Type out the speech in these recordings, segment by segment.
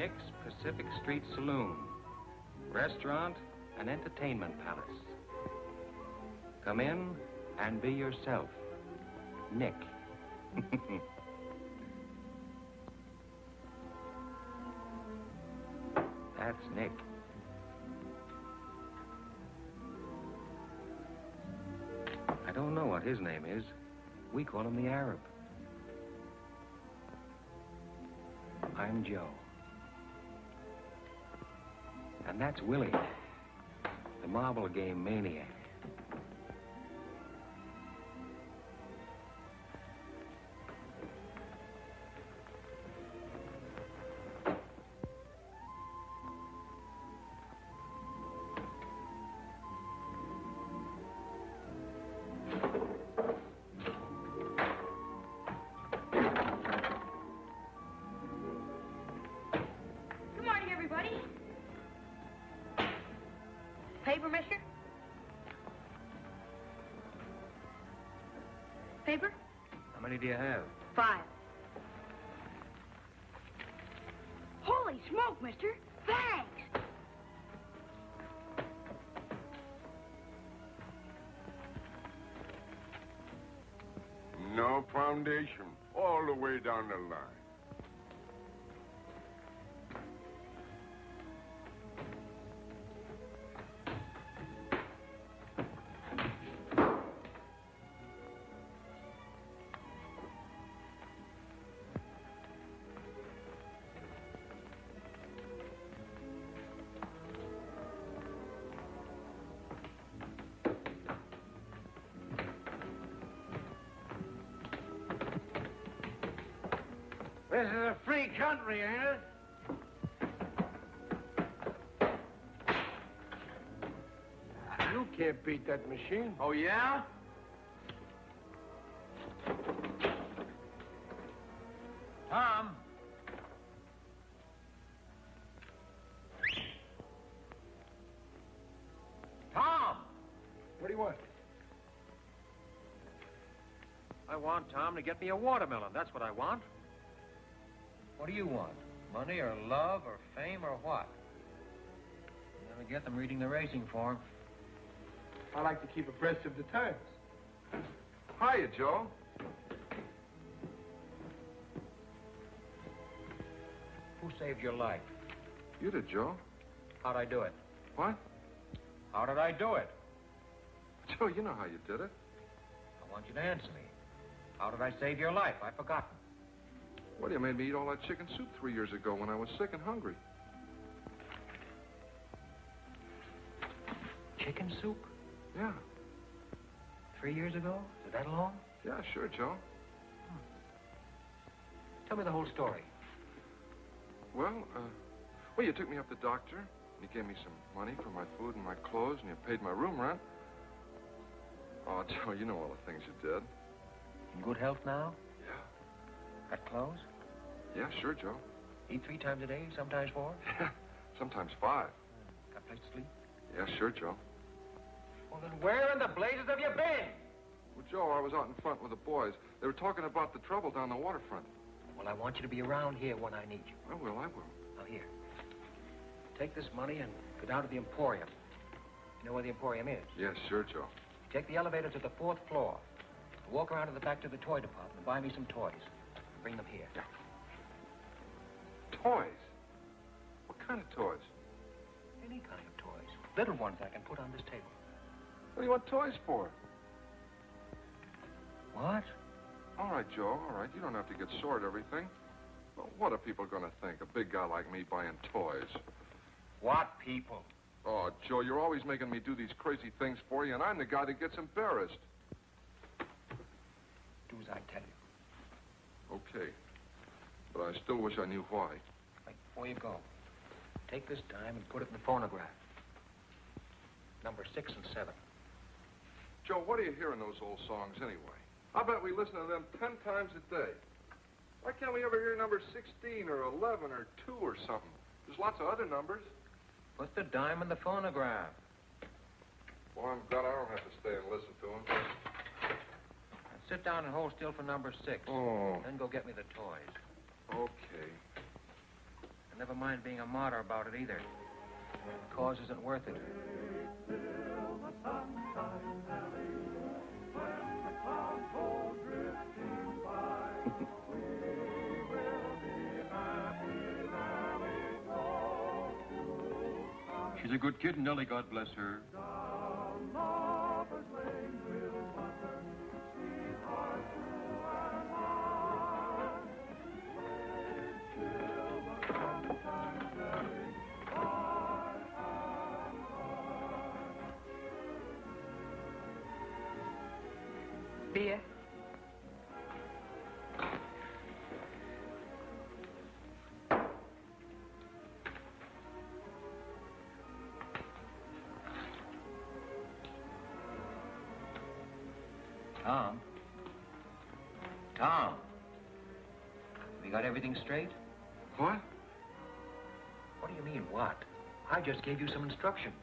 Nick's Pacific Street Saloon, restaurant and entertainment palace. Come in and be yourself, Nick. That's Nick. I don't know what his name is. We call him the Arab. I'm Joe. And that's Willie, the marble game maniac. Paper, mister? Paper? How many do you have? 5. Holy smoke, mister! Thanks! No foundation, all the way down the line. This is a free country, ain't it? You can't beat that machine. Oh, yeah? Tom? Tom! What do you want? I want Tom to get me a watermelon. That's what I want. What do you want? Money or love or fame or what? You never get them reading the racing form. I like to keep abreast of the times. Hiya, Joe. Who saved your life? You did, Joe. How'd I do it? What? How did I do it? Joe, you know how you did it. I want you to answer me. How did I save your life? I've forgotten. Well, you made me eat all that chicken soup 3 years ago when I was sick and hungry. Chicken soup? Yeah. 3 years ago? Is it that long? Yeah, sure, Joe. Tell me the whole story. Well, you took me up to the doctor, and you gave me some money for my food and my clothes, and you paid my room rent. Oh, Joe, you know all the things you did. In good health now? Yeah. Got clothes? Yeah, sure, Joe. Eat 3 times a day, sometimes 4? Yeah, sometimes 5. Got place to sleep? Yeah, sure, Joe. Well, then where in the blazes have you been? Well, Joe, I was out in front with the boys. They were talking about the trouble down the waterfront. Well, I want you to be around here when I need you. I will. Now, here. Take this money and go down to the Emporium. You know where the Emporium is? Yes, sure, Joe. Take the elevator to the 4th floor. Walk around to the back to the toy department and buy me some toys. Bring them here. Yeah. Toys? What kind of toys? Any kind of toys. Little ones I can put on this table. What do you want toys for? What? All right, Joe, all right. You don't have to get sore at everything. But what are people going to think? A big guy like me buying toys. What people? Oh, Joe, you're always making me do these crazy things for you, and I'm the guy that gets embarrassed. Do as I tell you. Okay. But I still wish I knew why. Right, before you go, take this dime and put it in the phonograph. Number 6 and 7. Joe, what do you hear in those old songs anyway? I bet we listen to them 10 times a day. Why can't we ever hear number 16 or 11 or 2 or something? There's lots of other numbers. Put the dime in the phonograph. Well, I'm glad I don't have to stay and listen to them. Now sit down and hold still for number 6. Oh. Then go get me the toys. Okay. And never mind being a martyr about it either. The cause isn't worth it. She's a good kid, Nellie, God bless her. Beer. Tom? Tom? We got everything straight? What? What do you mean, what? I just gave you some instructions.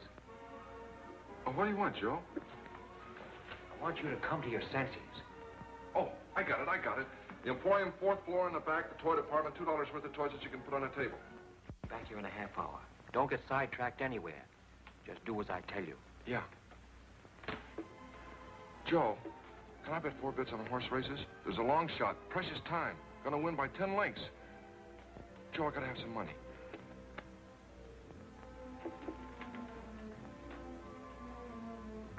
Oh, what do you want, Joe? I want you to come to your senses. Oh, I got it. The Emporium, 4th floor in the back, the toy department, $2 worth of toys that you can put on a table. Back here in a half hour. Don't get sidetracked anywhere. Just do as I tell you. Yeah. Joe, can I bet 4 bits on the horse races? There's a long shot, precious time. Gonna win by 10 lengths. Joe, I gotta have some money.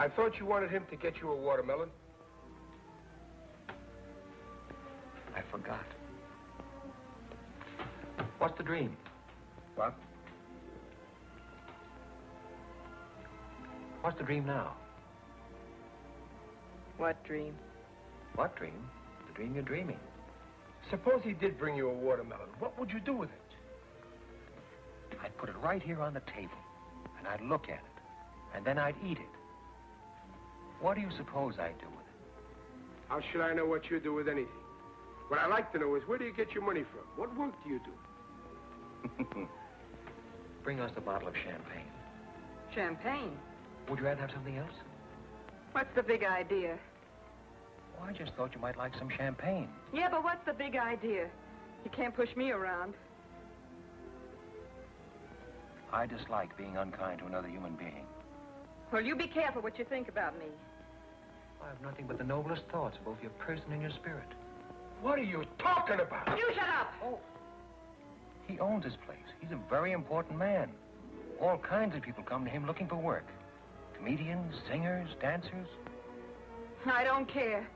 I thought you wanted him to get you a watermelon. I forgot. What's the dream? What? What's the dream now? What dream? What dream? The dream you're dreaming. Suppose he did bring you a watermelon. What would you do with it? I'd put it right here on the table, and I'd look at it, and then I'd eat it. What do you suppose I'd do with it? How should I know what you do with anything? What I'd like to know is where do you get your money from? What work do you do? Bring us a bottle of champagne. Champagne. Would you rather have something else? What's the big idea? Oh, I just thought you might like some champagne. Yeah, but what's the big idea? You can't push me around. I dislike being unkind to another human being. Well, you be careful what you think about me. I have nothing but the noblest thoughts of both your person and your spirit. What are you talking about? You shut up! Oh. He owns this place. He's a very important man. All kinds of people come to him looking for work. Comedians, singers, dancers. I don't care.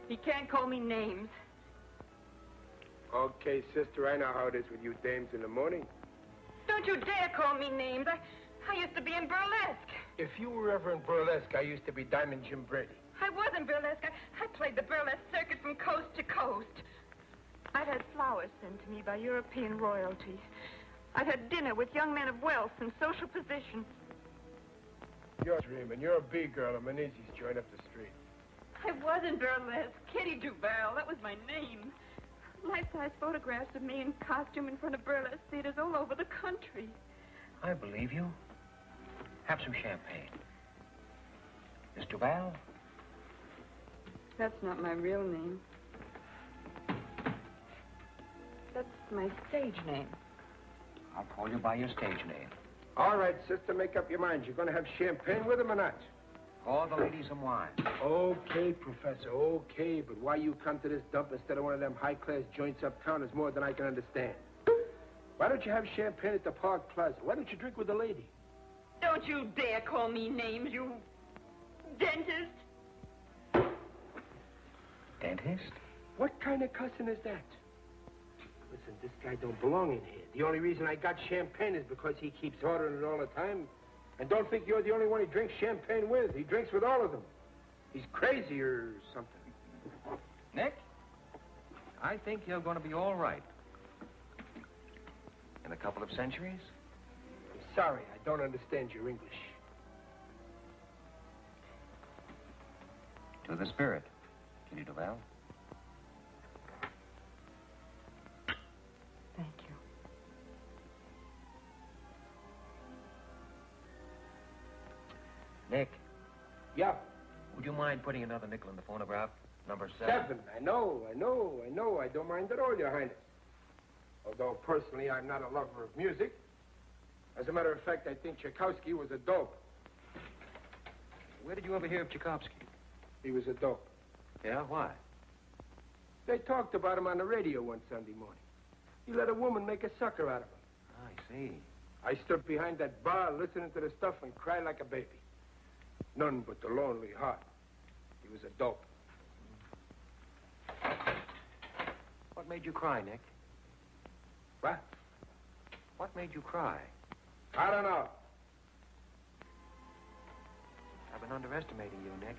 He can't call me names. Okay, sister, I know how it is with you dames in the morning. Don't you dare call me names. I used to be in burlesque. If you were ever in burlesque, I used to be Diamond Jim Brady. I was in burlesque. I played the burlesque circuit from coast to coast. I'd had flowers sent to me by European royalty. I'd had dinner with young men of wealth and social position. You're dreaming. You're a B-girl at Menezes joint up the street. I was in burlesque. Kitty Duval, that was my name. Life-size photographs of me in costume in front of burlesque theaters all over the country. I believe you. Have some champagne. Miss Duval? That's not my real name. That's my stage name. I'll call you by your stage name. All right, sister, make up your mind. You're going to have champagne with him or not? Call the lady some wine. Okay, Professor, okay. But why you come to this dump instead of one of them high-class joints uptown is more than I can understand. Why don't you have champagne at the Park Plaza? Why don't you drink with the lady? Don't you dare call me names, you dentist. Dentist? What kind of cussing is that? Listen, this guy don't belong in here. The only reason I got champagne is because he keeps ordering it all the time. And don't think you're the only one he drinks champagne with. He drinks with all of them. He's crazy or something. Nick? I think you're going to be all right. In a couple of centuries? I'm sorry, I don't understand your English. To the spirit, Kitty Duval. Thank you. Nick, Yeah, would you mind putting another nickel in the phonograph? Number 7. 7. I know. I don't mind at all, Your Highness. Although personally I'm not a lover of music. As a matter of fact, I think Tchaikovsky was a dope. Where did you ever hear of Tchaikovsky? He was a dope. Yeah, why? They talked about him on the radio one Sunday morning. He let a woman make a sucker out of him. I see. I stood behind that bar listening to the stuff and cried like a baby. None but the lonely heart. He was a dope. What made you cry, Nick? What? What made you cry? I don't know. I've been underestimating you, Nick.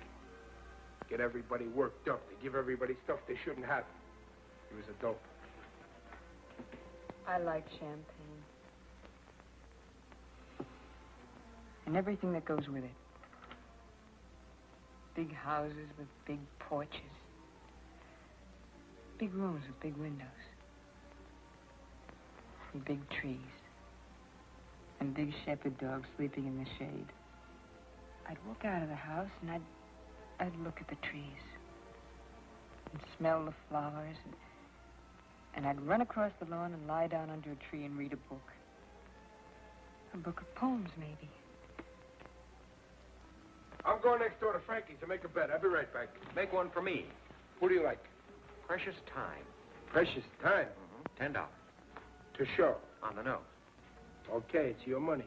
Get everybody worked up. They give everybody stuff they shouldn't have. He was a dope. I like champagne. And everything that goes with it. Big houses with big porches. Big rooms with big windows. And big trees. And big shepherd dogs sleeping in the shade. I'd walk out of the house and I'd look at the trees. And smell the flowers. And I'd run across the lawn and lie down under a tree and read a book. A book of poems, maybe. I'm going next door to Frankie's to make a bet. I'll be right back. Make one for me. Who do you like? Precious time. Precious time. $10. To show. On the nose. Okay, it's your money.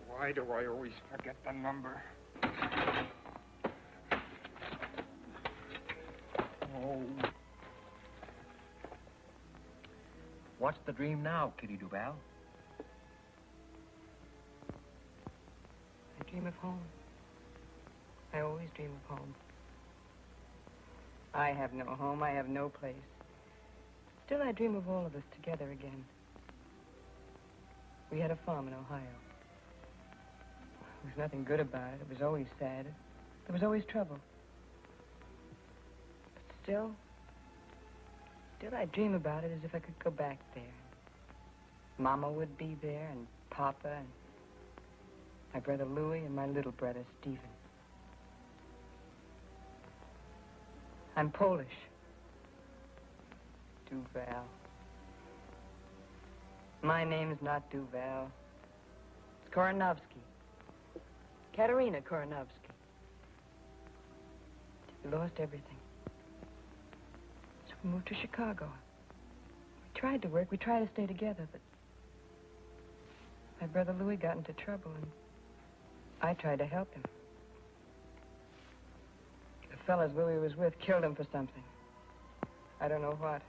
Why do I always forget the number? Oh. What's the dream now, Kitty Duval? I dream of home. I always dream of home. I have no home. I have no place. Still, I dream of all of us together again. We had a farm in Ohio. There was nothing good about it. It was always sad. There was always trouble. But still I dream about it as if I could go back there. Mama would be there, and Papa, and my brother Louis, and my little brother Stephen. I'm Polish. Duval. My name's not Duval. It's Koronovsky. Katerina Koronovsky. We lost everything. So we moved to Chicago. We tried to work. We tried to stay together, but my brother Louis got into trouble, and I tried to help him. The fellas Louis was with killed him for something. I don't know what.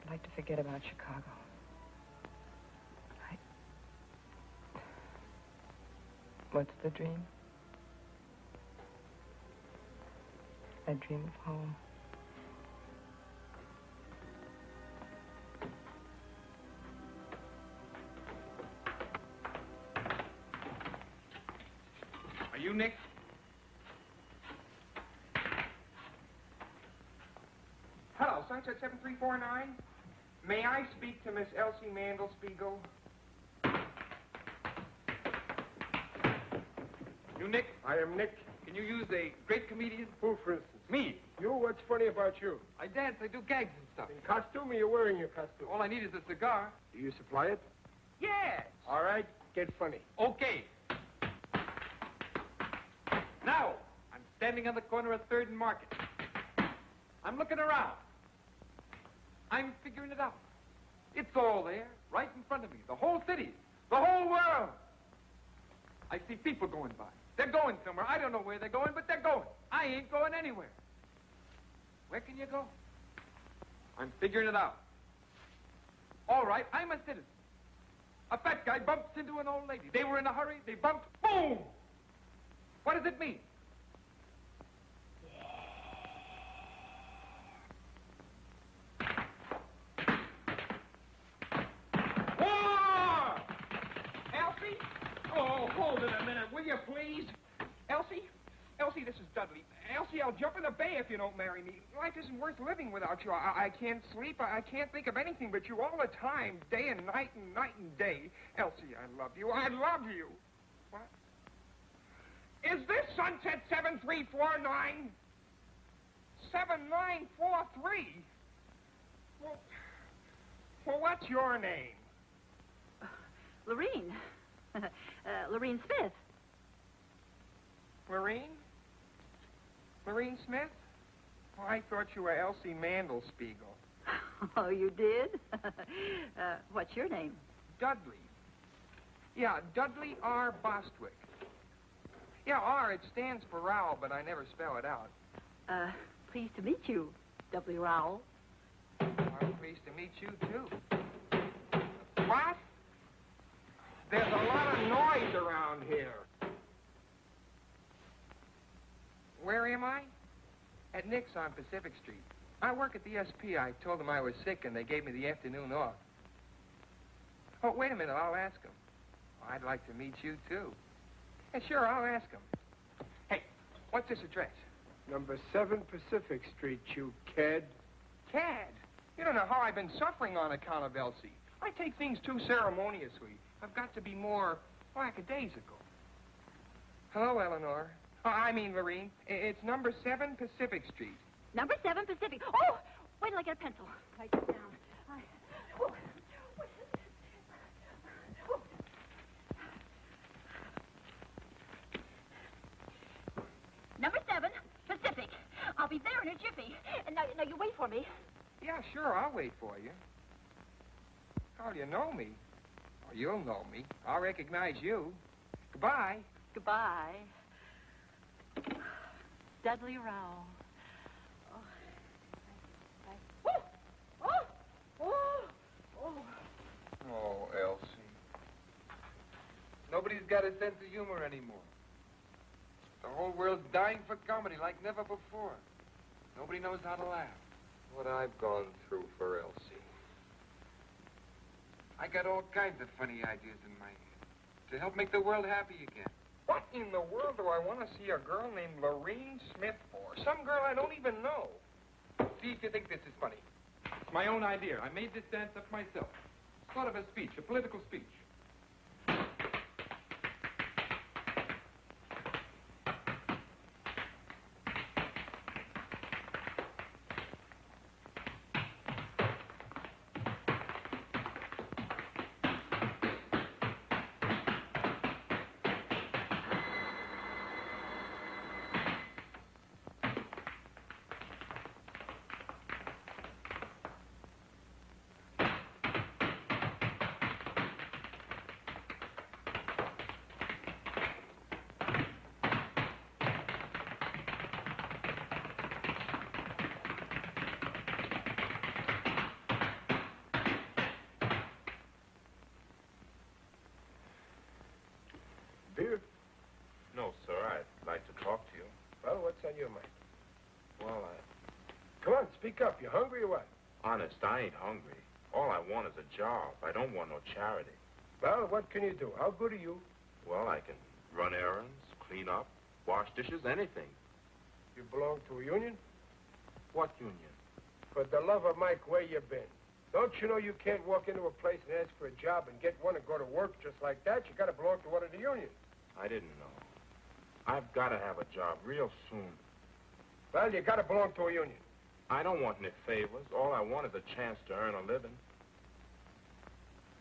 I'd like to forget about Chicago. What's the dream? I dream of home. Are you Nick? Hello, Sunset 7349. May I speak to Miss Elsie Mandelspiegel? You Nick? I am Nick. Can you use a great comedian? Who, for instance? Me. You? What's funny about you? I dance, I do gags and stuff. In costume or you're wearing your costume? All I need is a cigar. Do you supply it? Yes. All right, get funny. Okay. Now, I'm standing on the corner of 3rd and Market. I'm looking around. I'm figuring it out. It's all there, right in front of me. The whole city. The whole world. I see people going by. They're going somewhere. I don't know where they're going, but they're going. I ain't going anywhere. Where can you go? I'm figuring it out. All right, I'm a citizen. A fat guy bumps into an old lady. They were in a hurry. They bumped. Boom! What does it mean? War! Elsie? Oh, hold it a minute, will you, please? Elsie? Elsie, this is Dudley. Elsie, I'll jump in the bay if you don't marry me. Life isn't worth living without you. I can't sleep. I can't think of anything but you all the time, day and night and day. Elsie, I love you. I love you. What? Is this Sunset 7349? 7943? Well, what's your name? Lorene. Lorene Smith. Lorene? Lorene Smith? Oh, I thought you were Elsie Mandelspiegel. Oh, you did? What's your name? Dudley. Yeah, Dudley R. Bostwick. Yeah, R, it stands for Rowell, but I never spell it out. Pleased to meet you, W. Rowell. I'm pleased to meet you, too. What? There's a lot of noise around here. Where am I? At Nick's on Pacific Street. I work at the SP. I told them I was sick, and they gave me the afternoon off. Oh, wait a minute. I'll ask them. I'd like to meet you, too. Yeah, sure, I'll ask them. Hey, what's this address? Number 7 Pacific Street, you cad. Cad? You don't know how I've been suffering on account of Elsie. I take things too ceremoniously. I've got to be more lackadaisical. Hello, Eleanor. I mean, Lorene. It's number 7 Pacific Street. Number 7 Pacific. Oh, wait till I get a pencil. Write this down. Oh. Number 7 Pacific. I'll be there in a jiffy. And now you wait for me. Yeah, sure, I'll wait for you. How do you know me? Oh, you'll know me. I'll recognize you. Goodbye. Goodbye. Dudley Rowell. Oh, Elsie. Nobody's got a sense of humor anymore. The whole world's dying for comedy like never before. Nobody knows how to laugh. What I've gone through for Elsie. I got all kinds of funny ideas in my head to help make the world happy again. What in the world do I want to see a girl named Lorene Smith for? Some girl I don't even know. See if you think this is funny. It's my own idea. I made this dance up myself. Sort of a speech, a political speech. Beer? No, sir. I'd like to talk to you. Well, what's on your mind? Well, Come on, speak up. You hungry or what? honest, I ain't hungry. All I want is a job. I don't want no charity. Well, what can you do? How good are you? Well, I can run errands, clean up, wash dishes, anything. You belong to a union? What union? For the love of Mike, where you been? Don't you know you can't walk into a place and ask for a job and get one and go to work just like that? You got to belong to one of the unions. I didn't know. I've got to have a job real soon. Well, you got to belong to a union. I don't want any favors. All I want is a chance to earn a living.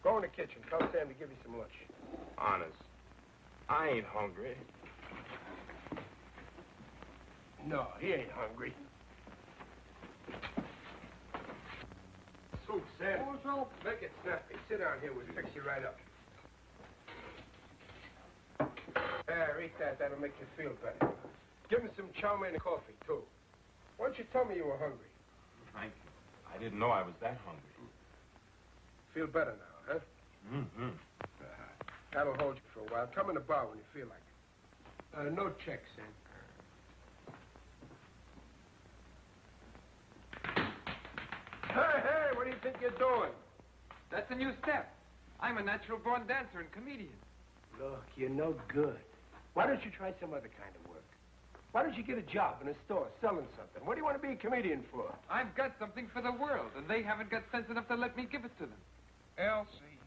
Go in the kitchen. Tell Sam to give you some lunch. Honest, I ain't hungry. No, he ain't hungry. Soup, Sam. Oh, soup. Make it snappy. Sit down here. We'll fix you right up. There, eat that. That'll make you feel better. Give him some chow mein and coffee, too. Why don't you tell me you were hungry? Thank you. I didn't know I was that hungry. Feel better now, huh? Mm-hmm. That'll hold you for a while. Come in the bar when you feel like it. No check, Sam. Hey, what do you think you're doing? That's a new step. I'm a natural-born dancer and comedian. Look, you're no good. Why don't you try some other kind of work? Why don't you get a job in a store selling something? What do you want to be a comedian for? I've got something for the world, and they haven't got sense enough to let me give it to them. Elsie.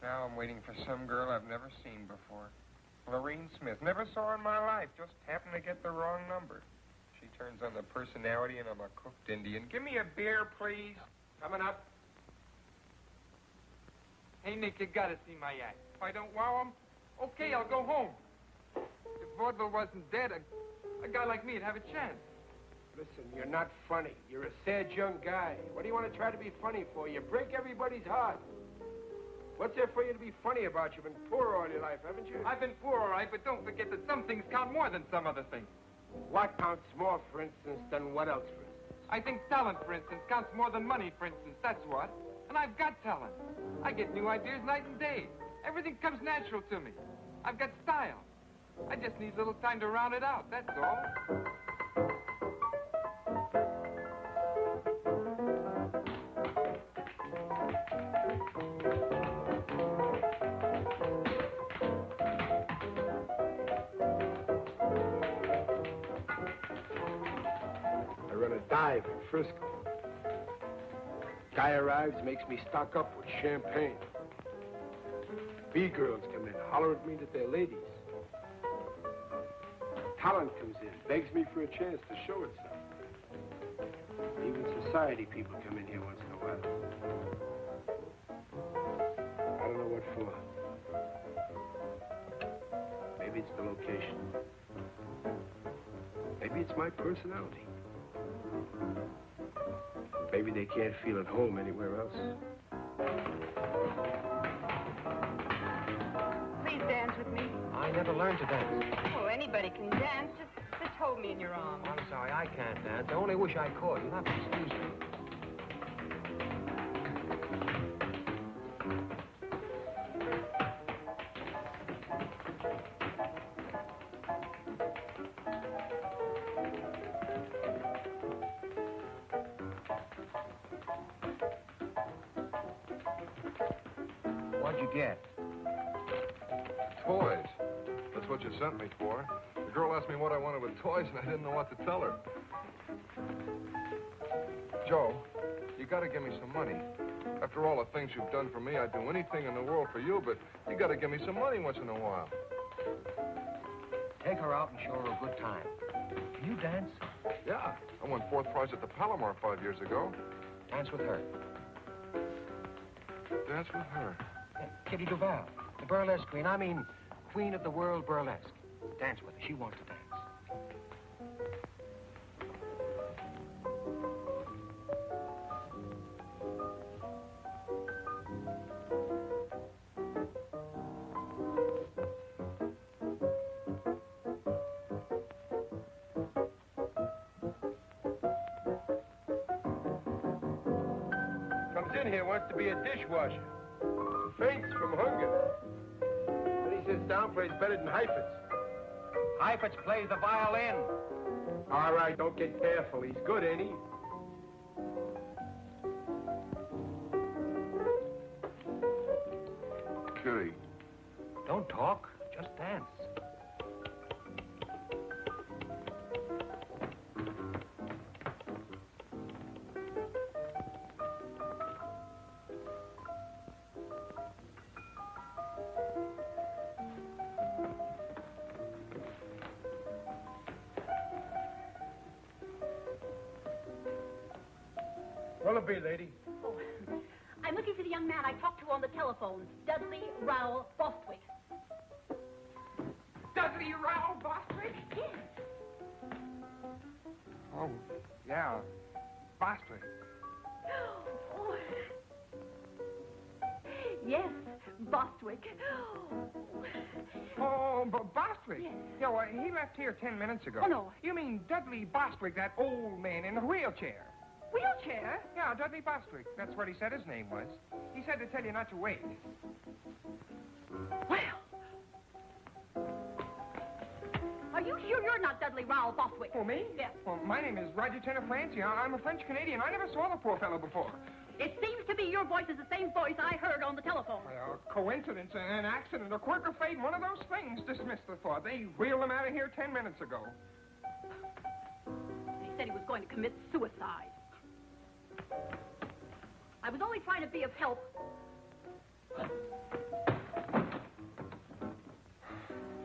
Now I'm waiting for some girl I've never seen before. Lorene Smith. Never saw her in my life. Just happened to get the wrong number. She turns on the personality, and I'm a cooked Indian. Give me a beer, please. Coming up. Hey, Nick, you gotta see my act. If I don't wow 'em, okay, I'll go home. If vaudeville wasn't dead, a guy like me'd have a chance. Listen, you're not funny. You're a sad young guy. What do you want to try to be funny for? You break everybody's heart. What's there for you to be funny about? You've been poor all your life, haven't you? I've been poor, all right, but don't forget that some things count more than some other things. What counts more, for instance, than what else, for instance? I think talent, for instance, counts more than money, for instance. That's what. And I've got talent. I get new ideas night and day. Everything comes natural to me. I've got style. I just need a little time to round it out, that's all. I run a dive in Frisco. Guy arrives, makes me stock up with champagne. B-girls come in, holler at me that they're ladies. Talent comes in, begs me for a chance to show itself. Even society people come in here once in a while. I don't know what for. Maybe it's the location. Maybe it's my personality. Maybe they can't feel at home anywhere else. Please dance with me. I never learned to dance. Oh, anybody can dance. Just hold me in your arms. I'm sorry, I can't dance. I only wish I could. You'll have to excuse me. What'd you get? Toys. That's what you sent me for. The girl asked me what I wanted with toys, and I didn't know what to tell her. Joe, you gotta give me some money. After all the things you've done for me, I'd do anything in the world for you, but you gotta give me some money once in a while. Take her out and show her a good time. Can you dance? Yeah, I won 4th prize at the Palomar 5 years ago. Dance with her. Dance with her. Yeah, Kitty Duval, the burlesque queen. I mean, queen of the world burlesque. Dance with her. She wants to dance. Comes in here, wants to be a dishwasher. Faints from hunger. When he sits down, plays better than Heifetz. Heifetz plays the violin. All right, don't get careful. He's good, ain't he? Kitty. Don't talk. Just dance. What'll it be, lady? Oh, I'm looking for the young man I talked to on the telephone, Dudley Rowell Bostwick. Dudley Rowell Bostwick? Yes. Oh, yeah. Bostwick. Oh. Yes, Bostwick. Oh, Bostwick? Yes. Yeah, well, he left here 10 minutes ago. Oh, no. You mean Dudley Bostwick, that old man in the wheelchair? Wheelchair? Yeah, Dudley Bostwick. That's what he said his name was. He said to tell you not to wait. Well. Are you sure you're not Dudley Rowell Bostwick? Oh, me? Yes. Well, my name is Roger Turner Francie. I'm a French-Canadian. I never saw the poor fellow before. It seems to be your voice is the same voice I heard on the telephone. Well, coincidence, an accident, a quirk of fate, one of those things. Dismiss the thought. They wheeled him out of here 10 minutes ago. He said he was going to commit suicide. I was only trying to be of help.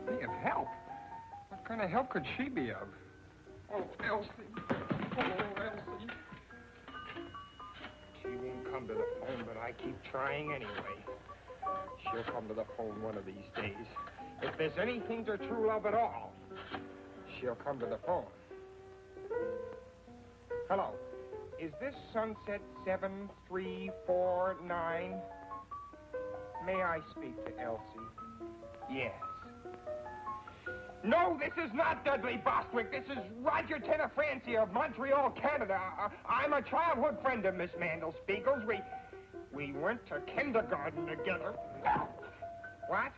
Be of help? What kind of help could she be of? Oh, Elsie. Oh, Elsie. She won't come to the phone, but I keep trying anyway. She'll come to the phone one of these days. If there's anything to true love at all, she'll come to the phone. Hello. Is this Sunset 7349? May I speak to Elsie? Yes. No, this is not Dudley Bostwick. This is Roger Tenafranci of Montreal, Canada. I'm a childhood friend of Miss Mandel Spiegel's. We went to kindergarten together. What?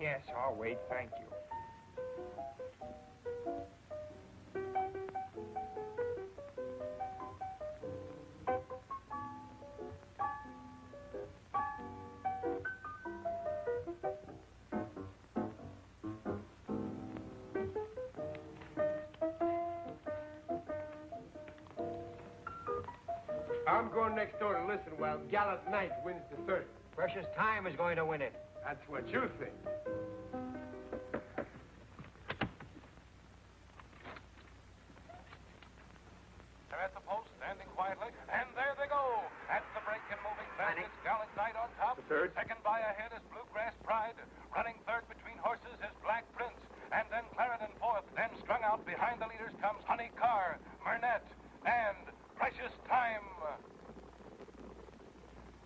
Yes, I'll wait. Thank you. I'm going next door to listen while Gallant Knight wins the third. Precious Time is going to win it. That's what you think. They're at the post, standing quietly, and there they go. At the break and moving fast, it's Gallant Knight on top. The third. Second by ahead is Bluegrass Pride. Running third between horses is Black Prince. And then Clarendon fourth. Then strung out behind the leaders comes Honey Carr, Murnett, and Precious Time.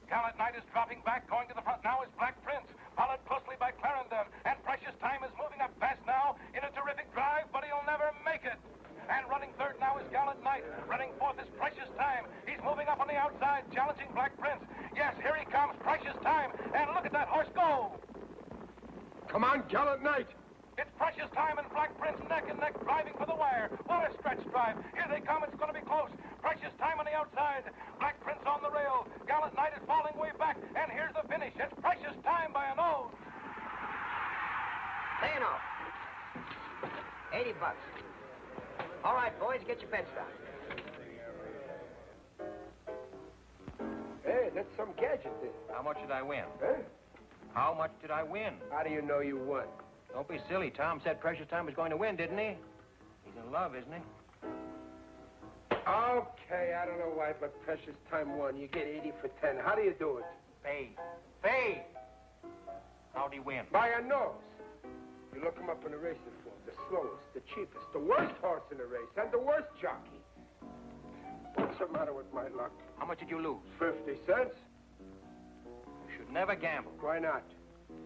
Gallant Knight is dropping back, going to the front now is Black Prince, followed closely by Clarendon, and Precious Time is moving up fast now in a terrific drive, but he'll never make it. And running third now is Gallant Knight. Running fourth is Precious Time. He's moving up on the outside, challenging Black Prince. Yes, here he comes, Precious Time, and look at that horse go. Come on, Gallant Knight. It's Precious Time and Black Prince neck and neck driving for the wire. What a stretch drive. Here they come. It's going to be close. Precious Time on the outside. Black Prince on the rail. Gallant Knight is falling way back. And here's the finish. It's Precious Time by a nose. Staying off. $80. All right, boys, get your bets down. Hey, that's some gadget there. How much did I win? Huh? How much did I win? How do you know you won? Don't be silly. Tom said Precious Time was going to win, didn't he? He's in love, isn't he? Okay, I don't know why, but Precious Time won. You get 80 for 10. How do you do it? Fade. Fade! How'd he win? By a nose. You look him up in the racing form. The slowest, the cheapest, the worst horse in the race, and the worst jockey. What's the matter with my luck? How much did you lose? 50 cents. You should never gamble. Why not?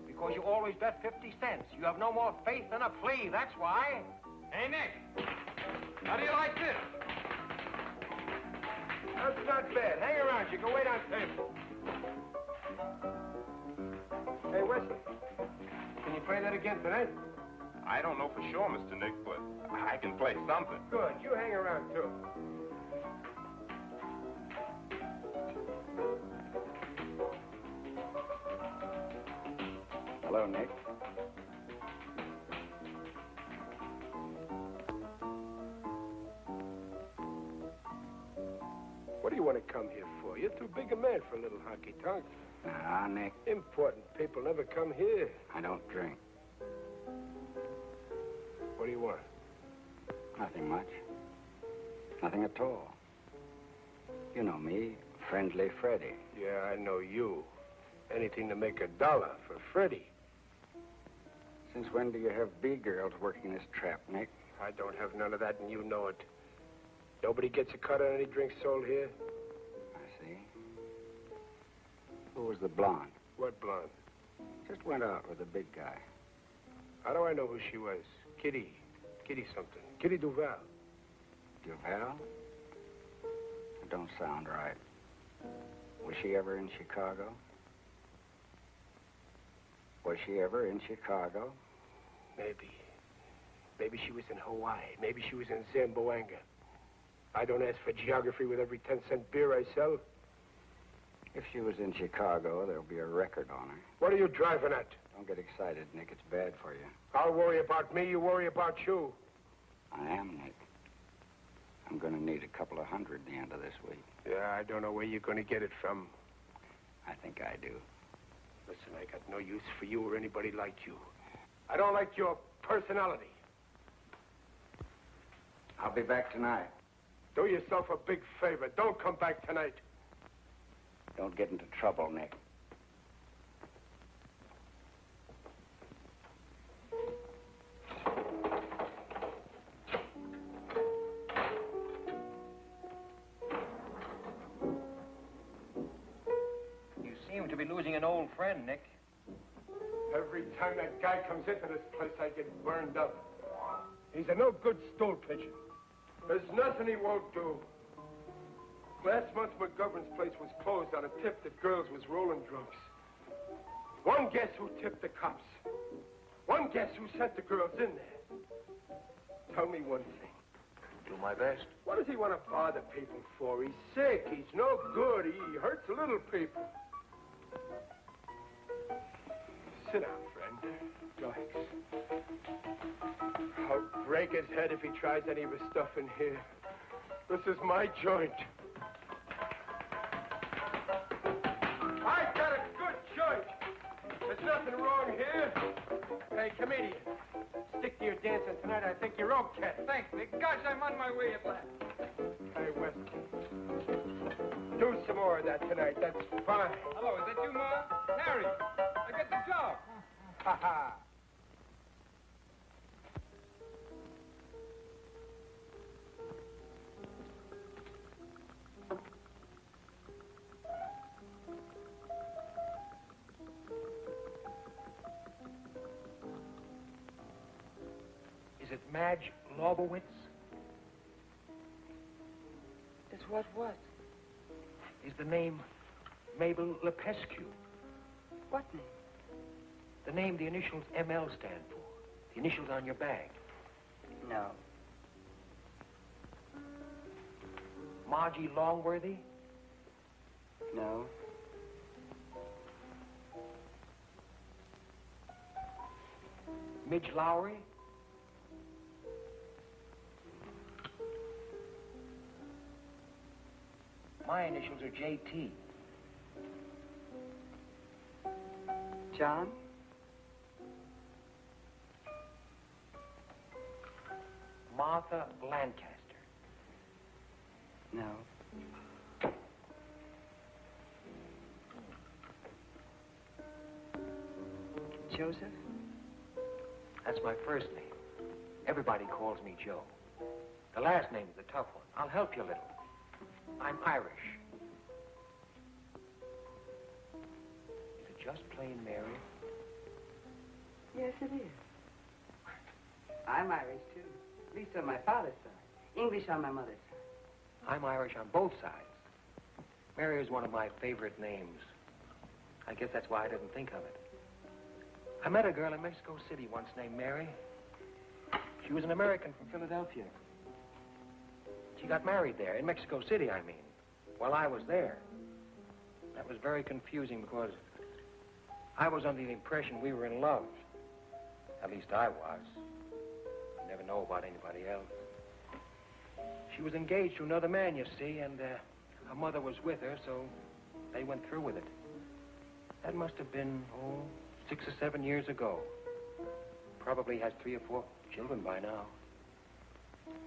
Because you always bet 50 cents. You have no more faith than a flea, that's why. Hey, Nick. How do you like this? That's not bad. Hang around. You can wait on table. Hey, Wesley. Can you play that again tonight? I don't know for sure, Mr. Nick, but I can play something. Good. You hang around, too. Hello, Nick. What do you want to come here for? You're too big a man for a little honky-tonk. Ah, Nick, Important people never come here. I don't drink. What do you want? Nothing much. Nothing at all. You know me, Friendly Freddy. Yeah, I know you. Anything to make $1 for Freddie. Since when do you have B-girls working this trap, Nick? I don't have none of that, and you know it. Nobody gets a cut on any drinks sold here. I see. Who was the blonde? What blonde? Just went out with the big guy. How do I know who she was? Kitty. Kitty something. Kitty Duval. Duval? It don't sound right. Was she ever in Chicago? Was she ever in Chicago? Maybe. Maybe she was in Hawaii. Maybe she was in Zamboanga. I don't ask for geography with every 10-cent beer I sell. If she was in Chicago, there'll be a record on her. What are you driving at? Don't get excited, Nick. It's bad for you. I'll worry about me, you worry about you. I am, Nick. I'm going to need a couple of hundred at the end of this week. Yeah, I don't know where you're going to get it from. I think I do. Listen, I got no use for you or anybody like you. I don't like your personality. I'll be back tonight. Do yourself a big favor. Don't come back tonight. Don't get into trouble, Nick. You seem to be losing an old friend, Nick. Every time that guy comes into this place, I get burned up. He's a no-good stool pigeon. There's nothing he won't do. Last month, McGovern's place was closed on a tip that girls was rolling drunks. One guess who tipped the cops. One guess who sent the girls in there. Tell me one thing. Do my best. What does he want to bother people for? He's sick. He's no good. He hurts little people. Sit down, friend. Relax. I'll break his head if he tries any of his stuff in here. This is my joint. I got a good joint. There's nothing wrong here. Hey, comedian. Stick to your dancing tonight. I think you're okay. Thanks, Nick. Gosh, I'm on my way at last. Hey, West. Do some more of that tonight. That's fine. Hello, is that you, Ma? Harry, I got the job. Ha ha. Is it Madge Lobowitz? Is what? Is the name Mabel Lepescu? What name? The name the initials ML stand for. The initials on your bag. No. Margie Longworthy? No. Midge Lowry? My initials are JT. John? Martha Lancaster. No. Joseph? That's my first name. Everybody calls me Joe. The last name is a tough one. I'll help you a little. I'm Irish. Is it just plain Mary? Yes, it is. I'm Irish, too. At least on my father's side. English on my mother's side. I'm Irish on both sides. Mary is one of my favorite names. I guess that's why I didn't think of it. I met a girl in Mexico City once named Mary. She was an American from Philadelphia. She got married there, in Mexico City, I mean, while I was there. That was very confusing because I was under the impression we were in love. At least I was. You never know about anybody else. She was engaged to another man, you see, and her mother was with her, so they went through with it. That must have been, 6 or 7 years ago. Probably has 3 or 4 children by now.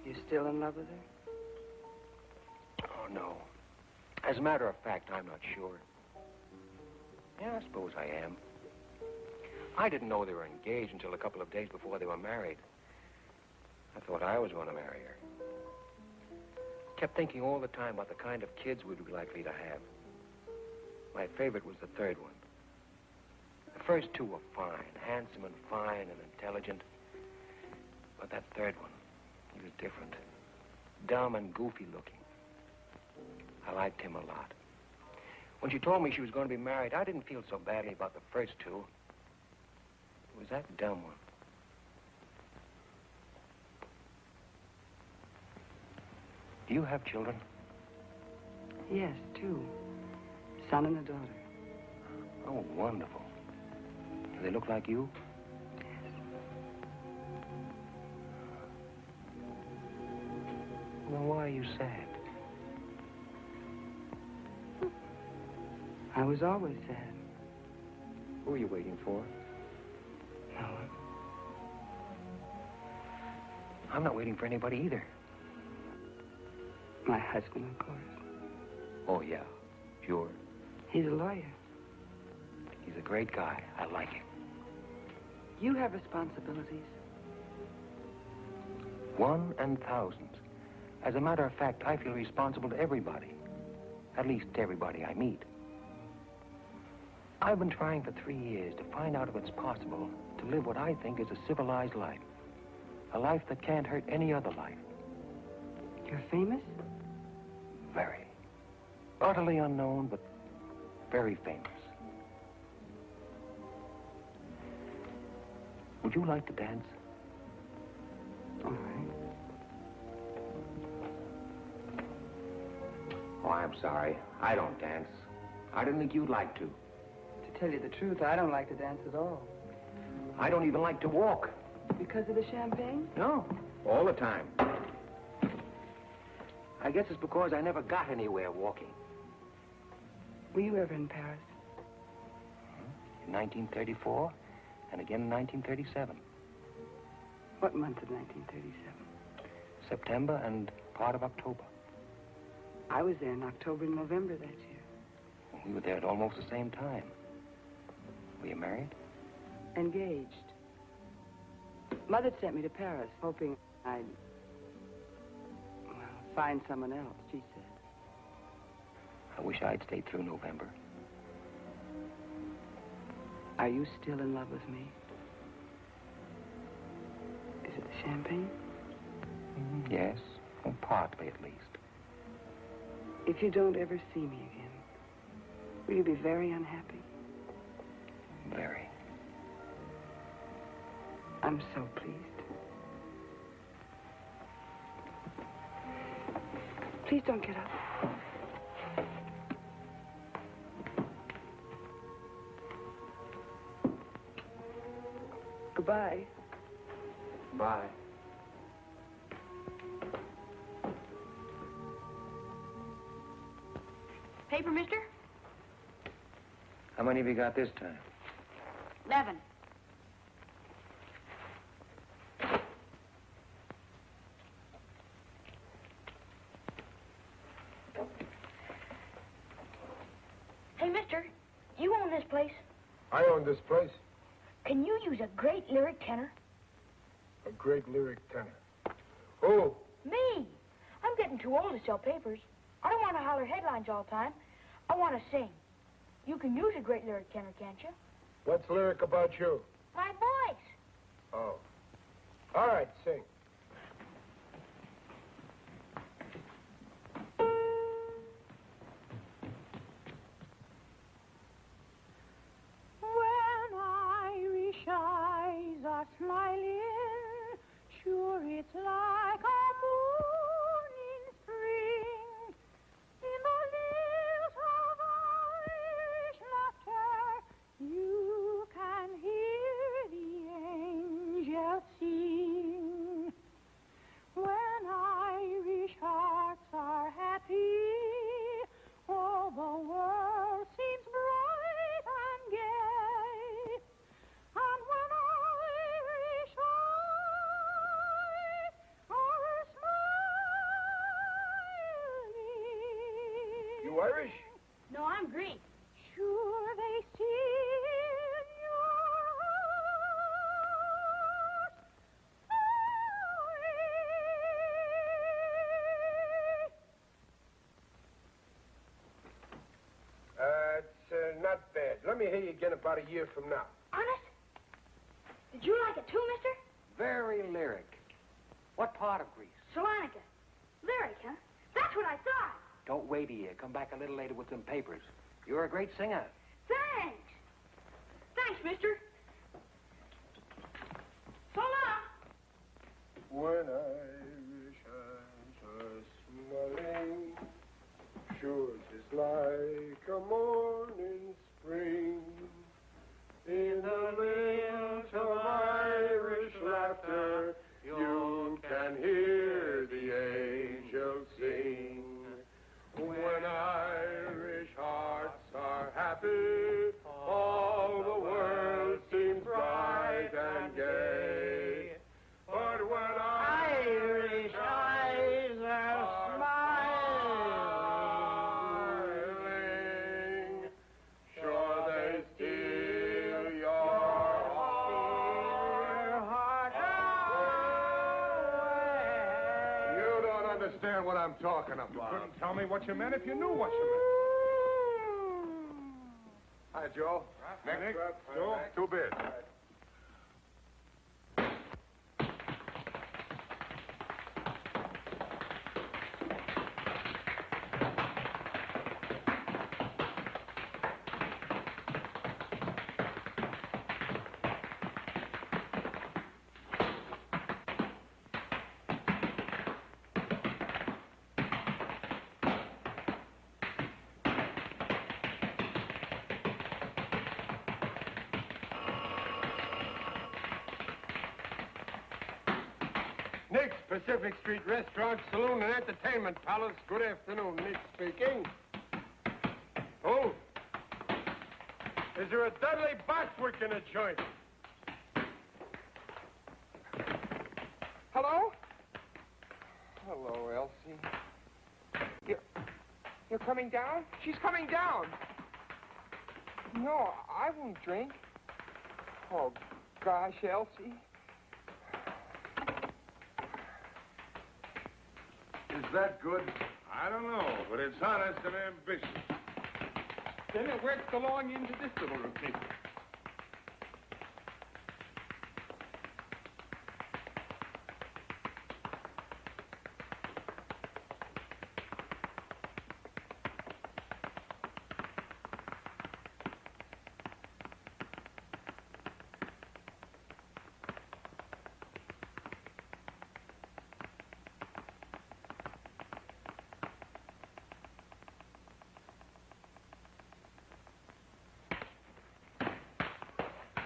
You still in love with her? Oh, no. As a matter of fact, I'm not sure. Yeah, I suppose I am. I didn't know they were engaged until a couple of days before they were married. I thought I was going to marry her. Kept thinking all the time about the kind of kids we'd be likely to have. My favorite was the third one. The first 2 were fine, handsome and fine and intelligent. But that third one, he was different. Dumb and goofy looking. I liked him a lot. When she told me she was going to be married, I didn't feel so badly about the first 2. It was that dumb one. Do you have children? Yes, 2. son and a daughter. Oh, wonderful. Do they look like you? Yes. Well, why are you sad? I was always sad. Who are you waiting for? No one. I'm not waiting for anybody either. My husband, of course. Oh, yeah. Sure. He's a lawyer. He's a great guy. I like him. You have responsibilities. 1 and thousands. As a matter of fact, I feel responsible to everybody. At least to everybody I meet. I've been trying for 3 years to find out if it's possible to live what I think is a civilized life. A life that can't hurt any other life. You're famous? Very. Utterly unknown, but very famous. Would you like to dance? All right. Oh, I'm sorry. I don't dance. I didn't think you'd like to. To tell you the truth, I don't like to dance at all. I don't even like to walk. Because of the champagne? No, all the time. I guess it's because I never got anywhere walking. Were you ever in Paris? In 1934, and again in 1937. What month of 1937? September and part of October. I was there in October and November that year. We were there at almost the same time. Were you married? Engaged. Mother sent me to Paris, hoping I'd, well, find someone else, she said. I wish I'd stayed through November. Are you still in love with me? Is it the champagne? Yes, well, partly at least. If you don't ever see me again, will you be very unhappy? Very. I'm so pleased. Please don't get up. Goodbye. Bye. Paper, mister? How many have you got this time? 11. Hey, mister, you own this place. I own this place. Can you use a great lyric tenor? A great lyric tenor. Who? Me. I'm getting too old to sell papers. I don't want to holler headlines all the time. I want to sing. You can use a great lyric tenor, can't you? What's lyric about you? My voice. Oh. All right, sing. When Irish eyes are smiling, sure it's like a moon in spring. In the hills of Irish laughter, you can hear the angels sing. When Irish hearts are happy, all the world seems bright and gay. And when Irish eyes are smiling, You Irish? No, I'm Greek. sure they see in your heart It's not bad. Let me hear you again about a year from now. Honest? Did you like it too, mister? Very lyric. What part of Greece? Salonica. Lyric, huh? That's what I thought. Don't wait a year. Come back a little later with some papers. You're a great singer. Thanks. Thanks, mister. So long. When Irish eyes are smiling, sure it's like a morning spring. In the midst of Irish laughter, you can hear the angels sing. When Irish hearts are happy, all the world seems bright and gay. But when Irish eyes are smiling, sure they steal your heart away. You don't understand what I'm talking about. You couldn't tell me what you meant if you knew what you meant. Hi, Joe. Nick, Joe. two bids. Nick's Pacific Street Restaurant, Saloon, and Entertainment Palace. Good afternoon, Nick speaking. Who? Is there a Dudley Bostwick in the joint? Hello? Hello, Elsie. You're coming down? She's coming down. No, I won't drink. Oh, gosh, Elsie. Is that good? I don't know, but it's honest and ambitious. Then it works along into this little routine.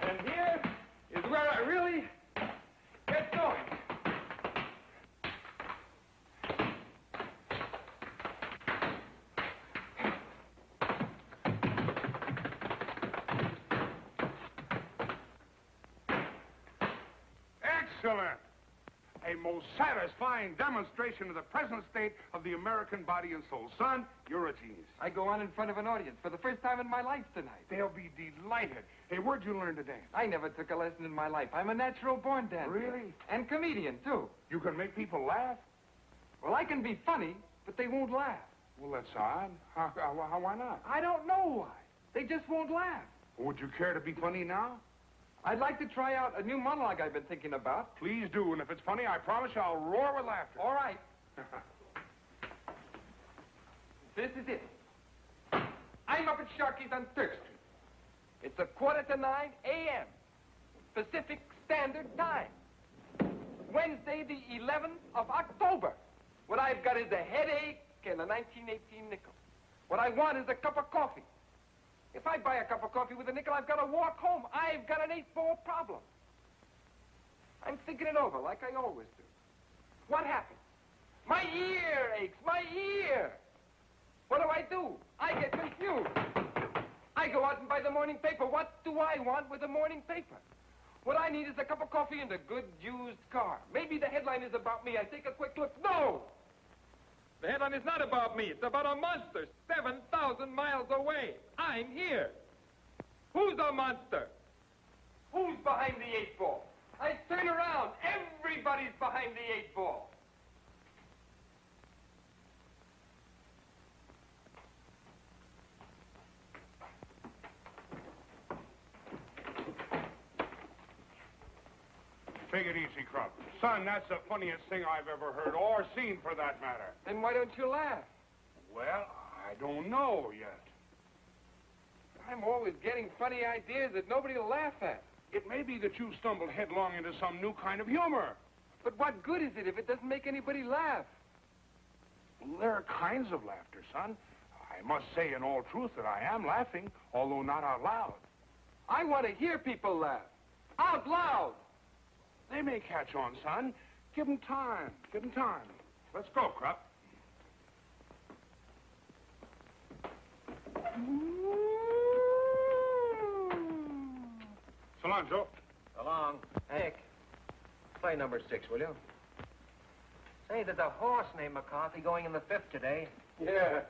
And here is where I really get going. Excellent. A most satisfying demonstration of the present state of the American body and soul. Son, you're a genius. I go on in front of an audience for the first time in my life tonight. They'll be delighted. Hey, where'd you learn to dance? I never took a lesson in my life. I'm a natural-born dancer. Really? And comedian, too. You can make people laugh? Well, I can be funny, but they won't laugh. Well, that's odd. Why not? I don't know why. They just won't laugh. Would you care to be funny now? I'd like to try out a new monologue I've been thinking about. Please do, and if it's funny, I promise you I'll roar with laughter. All right. This is it. I'm up at Sharky's on Third Street. It's 8:45 a.m. Pacific Standard Time. Wednesday, the 11th of October. What I've got is a headache and a 1918 nickel. What I want is a cup of coffee. If I buy a cup of coffee with a nickel, I've got to walk home. I've got an 8-ball problem. I'm thinking it over like I always do. What happens? My ear aches. My ear. What do? I get confused. I go out and buy the morning paper. What do I want with the morning paper? What I need is a cup of coffee and a good used car. Maybe the headline is about me. I take a quick look. No! The headline is not about me. It's about a monster 7,000 miles away. I'm here. Who's a monster? Who's behind the 8-ball? I turn around. Everybody's behind the 8-ball. Take it easy, Crump. Son, that's the funniest thing I've ever heard, or seen for that matter. Then why don't you laugh? Well, I don't know yet. I'm always getting funny ideas that nobody will laugh at. It may be that you stumbled headlong into some new kind of humor. But what good is it if it doesn't make anybody laugh? There are kinds of laughter, son. I must say in all truth that I am laughing, although not out loud. I want to hear people laugh. Out loud. They may catch on, son. Give 'em time. Give 'em time. Let's go, Krupp. So long, Joe. So long. Nick, play number 6, will you? Say, there's a horse named McCarthy going in the 5th today. Yeah.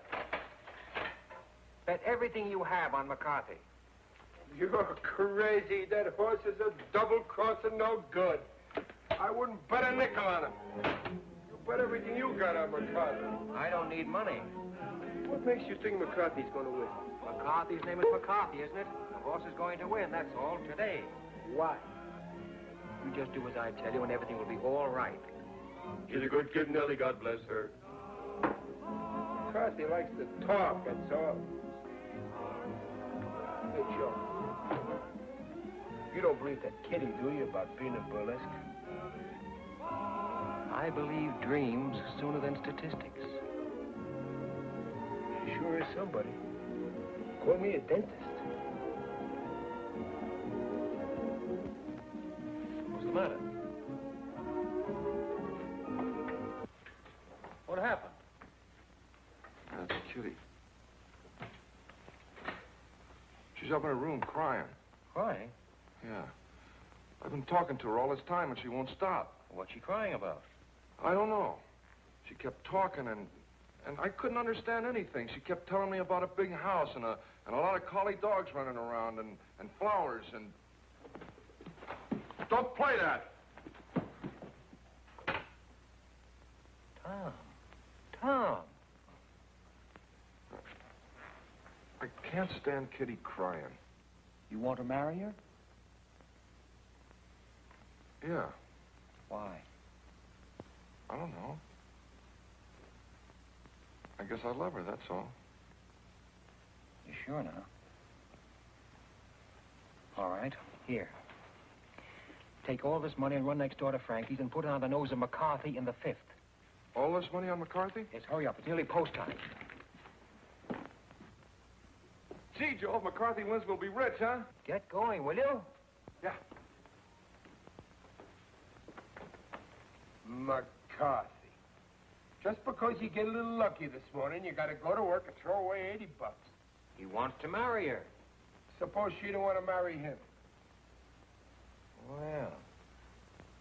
Bet everything you have on McCarthy. You're crazy. That horse is a double-crossing no good. I wouldn't bet a nickel on him. You bet everything you got on McCarthy. I don't need money. What makes you think McCarthy's going to win? McCarthy's name is McCarthy, isn't it? The horse is going to win, that's all, today. Why? You just do as I tell you and everything will be all right. She's a good kid, Nellie. God bless her. McCarthy likes to talk, that's all. Hey, Joe. You don't believe that kiddie, do you, about being a burlesque? I believe dreams sooner than statistics. She sure is somebody. Call me a dentist. What's the matter? What happened? That's Kitty. She's up in her room crying. Crying? Yeah. I've been talking to her all this time, and she won't stop. What's she crying about? I don't know. She kept talking, and I couldn't understand anything. She kept telling me about a big house and a lot of collie dogs running around and flowers and... Don't play that! Tom. I can't stand Kitty crying. You want to marry her? Yeah. Why? I don't know. I guess I love her, that's all. You sure now? All right, here. Take all this money and run next door to Frankie's and put it on the nose of McCarthy in the 5th. All this money on McCarthy? Yes, hurry up. It's nearly post time. Gee, Joe, if McCarthy wins, we'll be rich, huh? Get going, will you? Yeah. McCarthy. Just because you get a little lucky this morning, you got to go to work and throw away $80. He wants to marry her. Suppose she don't want to marry him. Well,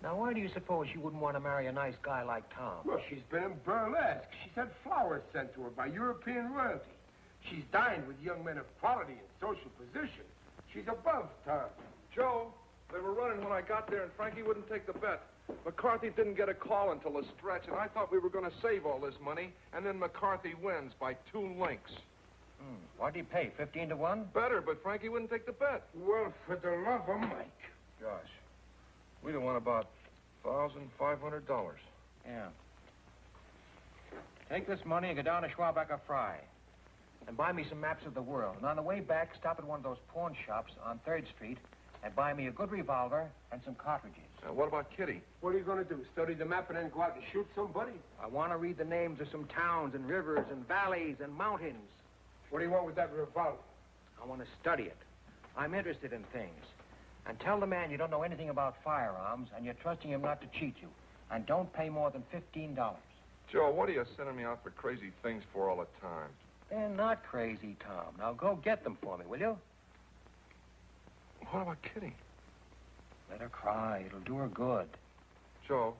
now why do you suppose she wouldn't want to marry a nice guy like Tom? Well, she's been in burlesque. She's had flowers sent to her by European royalty. She's dined with young men of quality and social position. She's above Tom. Joe, they were running when I got there, and Frankie wouldn't take the bet. McCarthy didn't get a call until the stretch, and I thought we were going to save all this money, and then McCarthy wins by 2 links. What'd he pay, 15 to 1? Better, but Frankie wouldn't take the bet. Well, for the love of Mike. Gosh, we'd have won about $1,500. Yeah. Take this money and go down to Schwabacher Fry. And buy me some maps of the world. And on the way back, stop at one of those pawn shops on 3rd Street and buy me a good revolver and some cartridges. What about Kitty? What are you going to do, study the map and then go out and shoot somebody? I want to read the names of some towns and rivers and valleys and mountains. What do you want with that revolver? I want to study it. I'm interested in things. And tell the man you don't know anything about firearms and you're trusting him not to cheat you. And don't pay more than $15. Joe, what are you sending me out for crazy things for all the time? They're not crazy, Tom. Now go get them for me, will you? What about Kitty? Let her cry. It'll do her good. Joe,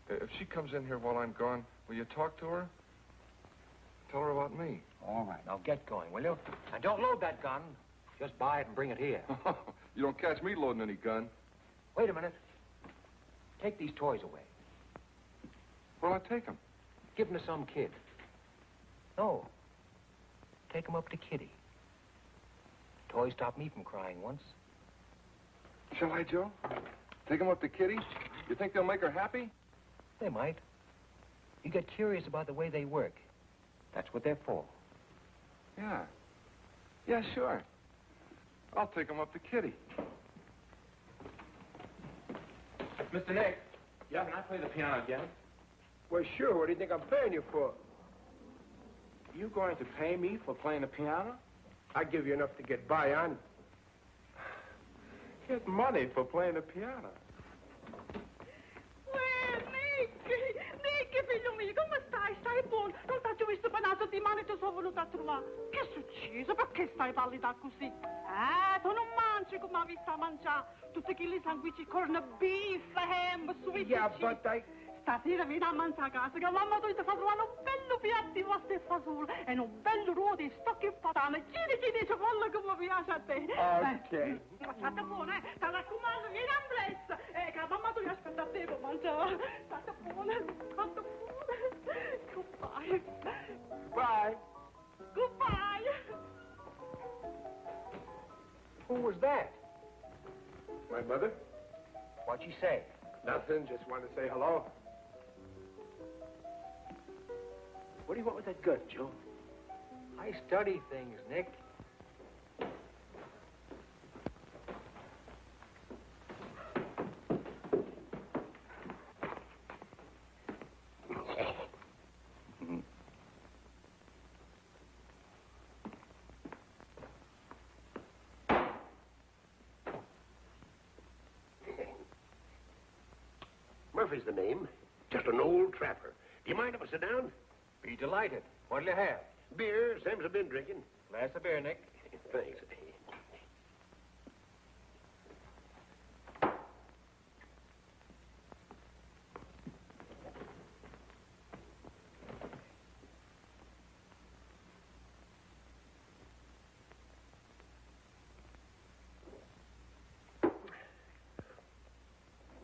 if she comes in here while I'm gone, will you talk to her? Tell her about me. All right. Now get going, will you? And don't load that gun. Just buy it and bring it here. You don't catch me loading any gun. Wait a minute. Take these toys away. Where'll I take them? Give them to some kid. No. Take them up to Kitty. Toys stopped me from crying once. Shall I, Joe? Take them up to Kitty? You think they'll make her happy? They might. You get curious about the way they work. That's what they're for. Yeah. Yeah, sure. I'll take them up to Kitty. Mr. Nick. Yeah, can I play the piano again? Well, sure. What do you think I'm paying you for? You going to pay me for playing the piano? I give you enough to get by on. Get money for playing the piano. Nick, figlio mio, come stai? Stai buono? Non t'ho visto per una settimana e ti sono venuta a trovare. Che è successo? Perché stai pallida così? Tu non mangi come hai visto a mangiare. Tutti quei sanguici, corned beef, ham, sweet Yeah, cheese. but I... Stasera vieni a mangiare a casa, che mamma ti fa trovare un bello piatto di pasta e fagioli e un bello ruolo di stocchi e patane. Giri, cipolla come piace a te. Ok. State buono, eh? Ti raccomando, vieni a presto. Che mamma ti aspetta a te per mangiare. State buono, state buono. Goodbye. Bye. Goodbye. Who was that? My mother? What'd she say? Nothing. Just wanted to say hello. What do you want with that gun, Joe? I study things, Nick. Murphy's the name. Just an old trapper. Do you mind if I sit down? Be delighted. What'll you have? Beer. Sam's been drinking. Glass of beer, Nick. Thanks.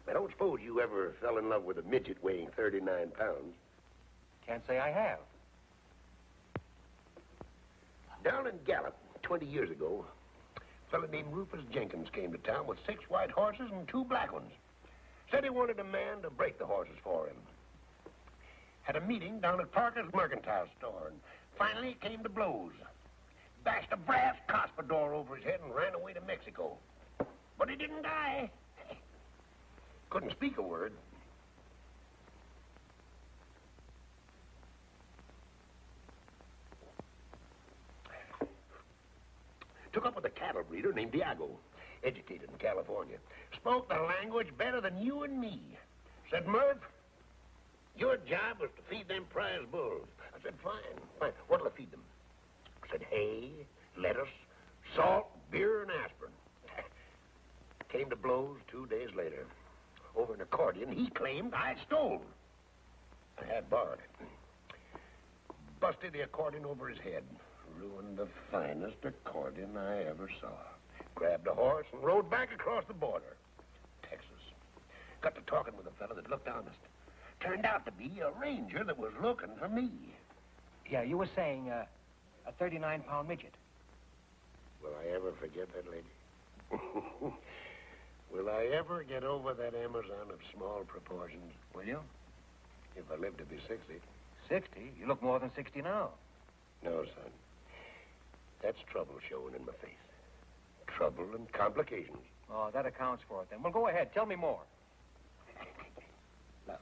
I don't suppose you ever fell in love with a midget weighing 39 pounds. Can't say I have. Down in Gallup, 20 years ago, a fellow named Rufus Jenkins came to town with 6 white horses and 2 black ones. Said he wanted a man to break the horses for him. Had a meeting down at Parker's Mercantile store, and finally it came to blows. Bashed a brass cuspidor over his head and ran away to Mexico. But he didn't die. Couldn't speak a word. Took up with a cattle breeder named Diago, educated in California. Spoke the language better than you and me. Said, Murph, your job was to feed them prize bulls. I said, fine. What'll I feed them? Said, hay, lettuce, salt, beer, and aspirin. Came to blows 2 days later. Over an accordion he claimed I stole. I had borrowed it. Busted the accordion over his head. Ruined the finest accordion I ever saw. Grabbed a horse and rode back across the border. Texas. Got to talking with a fellow that looked honest. Turned out to be a ranger that was looking for me. Yeah, you were saying a 39-pound midget. Will I ever forget that lady? Will I ever get over that Amazon of small proportions? Will you? If I live to be 60. 60? You look more than 60 now. No, son. That's trouble showing in my face. Trouble and complications. Oh, that accounts for it then. Well, go ahead. Tell me more. Look.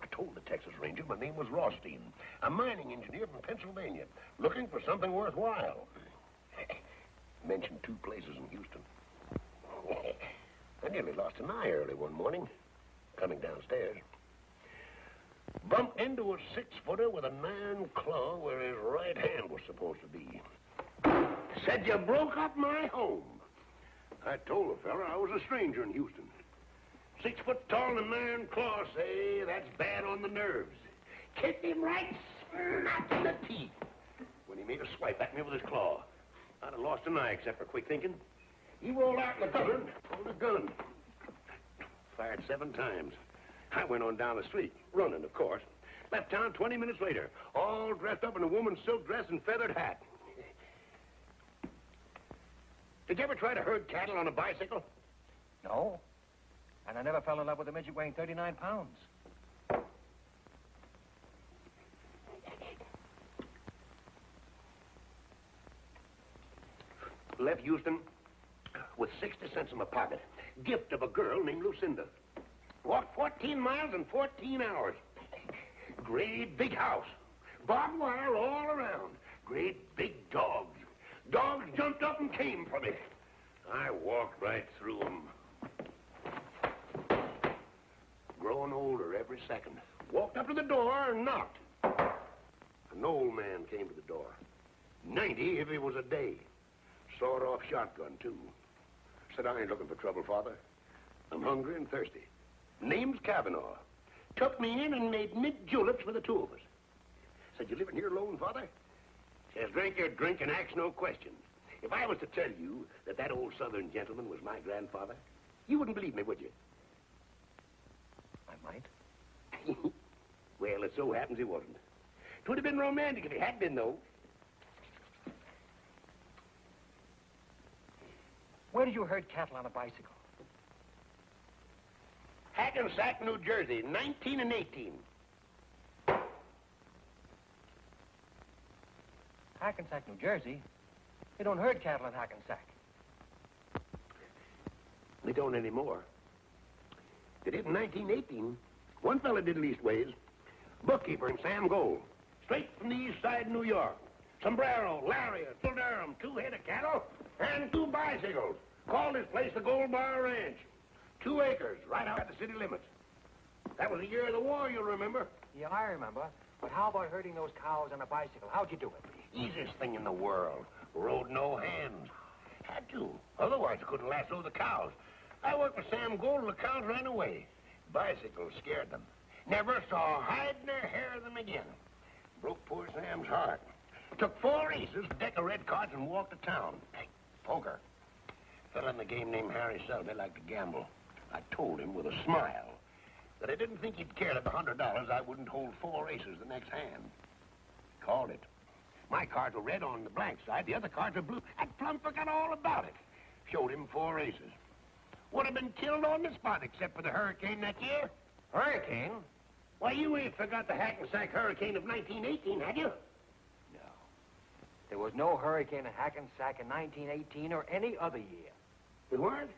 I told the Texas Ranger my name was Rothstein, a mining engineer from Pennsylvania, looking for something worthwhile. Mentioned 2 places in Houston. I nearly lost an eye early one morning, coming downstairs. Bumped into a 6-footer with a 9 claw where his right hand was supposed to be. Said you broke up my home. I told the fella I was a stranger in Houston. 6 foot tall and 9 claws, say, that's bad on the nerves. Kicked him right smack in the teeth when he made a swipe at me with his claw. I'd have lost an eye except for quick thinking. He rolled out in the gutter, pulled a gun. Fired 7 times. I went on down the street, running, of course. Left town 20 minutes later, all dressed up in a woman's silk dress and feathered hat. Did you ever try to herd cattle on a bicycle? No. And I never fell in love with a midget weighing 39 pounds. Left Houston with 60 cents in my pocket. Gift of a girl named Lucinda. Walked 14 miles in 14 hours. Great big house. Barbed wire all around. Great big dogs. Dogs jumped up and came for me. I walked right through them. Growing older every second. Walked up to the door and knocked. An old man came to the door. 90 if it was a day. Sawed-off shotgun, too. Said, I ain't looking for trouble, Father. I'm hungry and thirsty. Name's Kavanaugh. Took me in and made mint juleps for the two of us. Said, you living here alone, Father? Says, drink your drink and ask no questions. If I was to tell you that that old Southern gentleman was my grandfather, you wouldn't believe me, would you? I might. Well, it so happens he wasn't. 'Twould have been romantic if he had been, though. Where did you herd cattle on a bicycle? Hackensack, New Jersey, 19 and 18. Hackensack, New Jersey? They don't herd cattle in Hackensack. They don't anymore. They did in 1918. One fella did leastways. Bookkeeper in Sam Gold. Straight from the east side of New York. Sombrero, lariat, full Durham, 2 head of cattle, and 2 bicycles. Called his place the Gold Bar Ranch. 2 acres, right out at the city limits. That was the year of the war, you'll remember. Yeah, I remember. But how about herding those cows on a bicycle? How'd you do it? Easiest thing in the world. Rode no hands. Had to. Otherwise, you couldn't lasso the cows. I worked with Sam Gold and the cows ran away. Bicycles scared them. Never saw hide nor hair of them again. Broke poor Sam's heart. Took 4 aces, a deck of red cards, and walked to town. Hey, poker. Fella in the game named Harry Selby liked to gamble. I told him with a smile that I didn't think he'd care that the $100 I wouldn't hold 4 aces the next hand. Called it. My cards were red on the blank side, the other cards were blue. That plumb forgot all about it. Showed him 4 aces. Would have been killed on the spot except for the hurricane that year. Hurricane? Why, you ain't forgot the Hackensack hurricane of 1918, had you? No. There was no hurricane in Hackensack in 1918 or any other year. There weren't?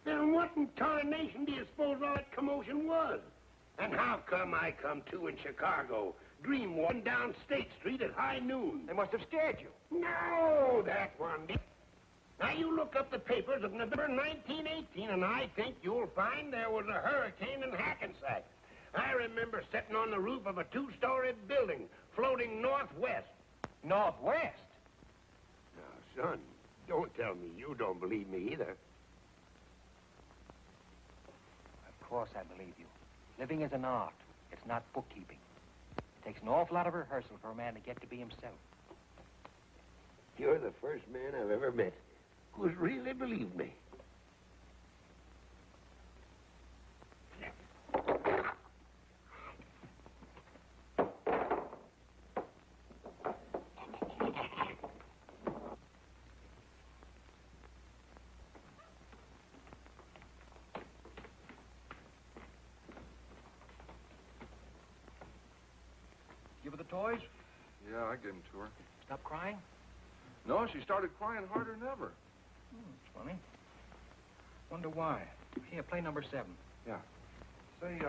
Then what in tarnation do you suppose all that commotion was? And how come I come to in Chicago, dream walking down State Street at high noon? They must have scared you. No, that one did. Now, you look up the papers of November 1918, and I think you'll find there was a hurricane in Hackensack. I remember sitting on the roof of a 2-story building, floating northwest. Northwest? Now, son, don't tell me you don't believe me either. Of course I believe you. Living is an art. It's not bookkeeping. It takes an awful lot of rehearsal for a man to get to be himself. You're the first man I've ever met who's really believed me. Give her the toys? Yeah, I gave them to her. Stop crying? No, she started crying harder than ever. It's funny. Wonder why. Here, play number 7. Yeah. Say,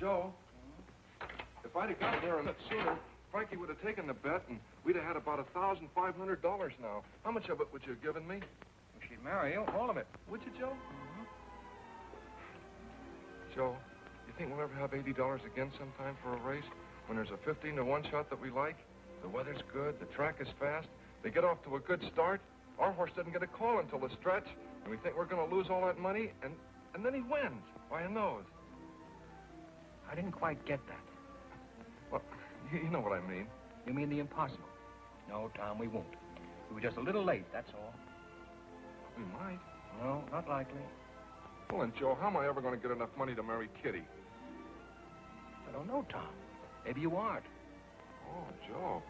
Joe, if I'd have got there a bit sooner, Frankie would have taken the bet, and we'd have had about $1,500 now. How much of it would you have given me? If she'd marry you, all of it. Would you, Joe? Joe, you think we'll ever have $80 again sometime for a race? When there's a 15-to-1 shot that we like? The weather's good, the track is fast, they get off to a good start. Our horse doesn't get a call until the stretch, and we think we're going to lose all that money, and then he wins by a nose. I didn't quite get that. Well, you know what I mean. You mean the impossible? No, Tom, we won't. We were just a little late, that's all. We might. No, not likely. Well, then, Joe, how am I ever going to get enough money to marry Kitty? I don't know, Tom. Maybe you aren't. Oh, Joe,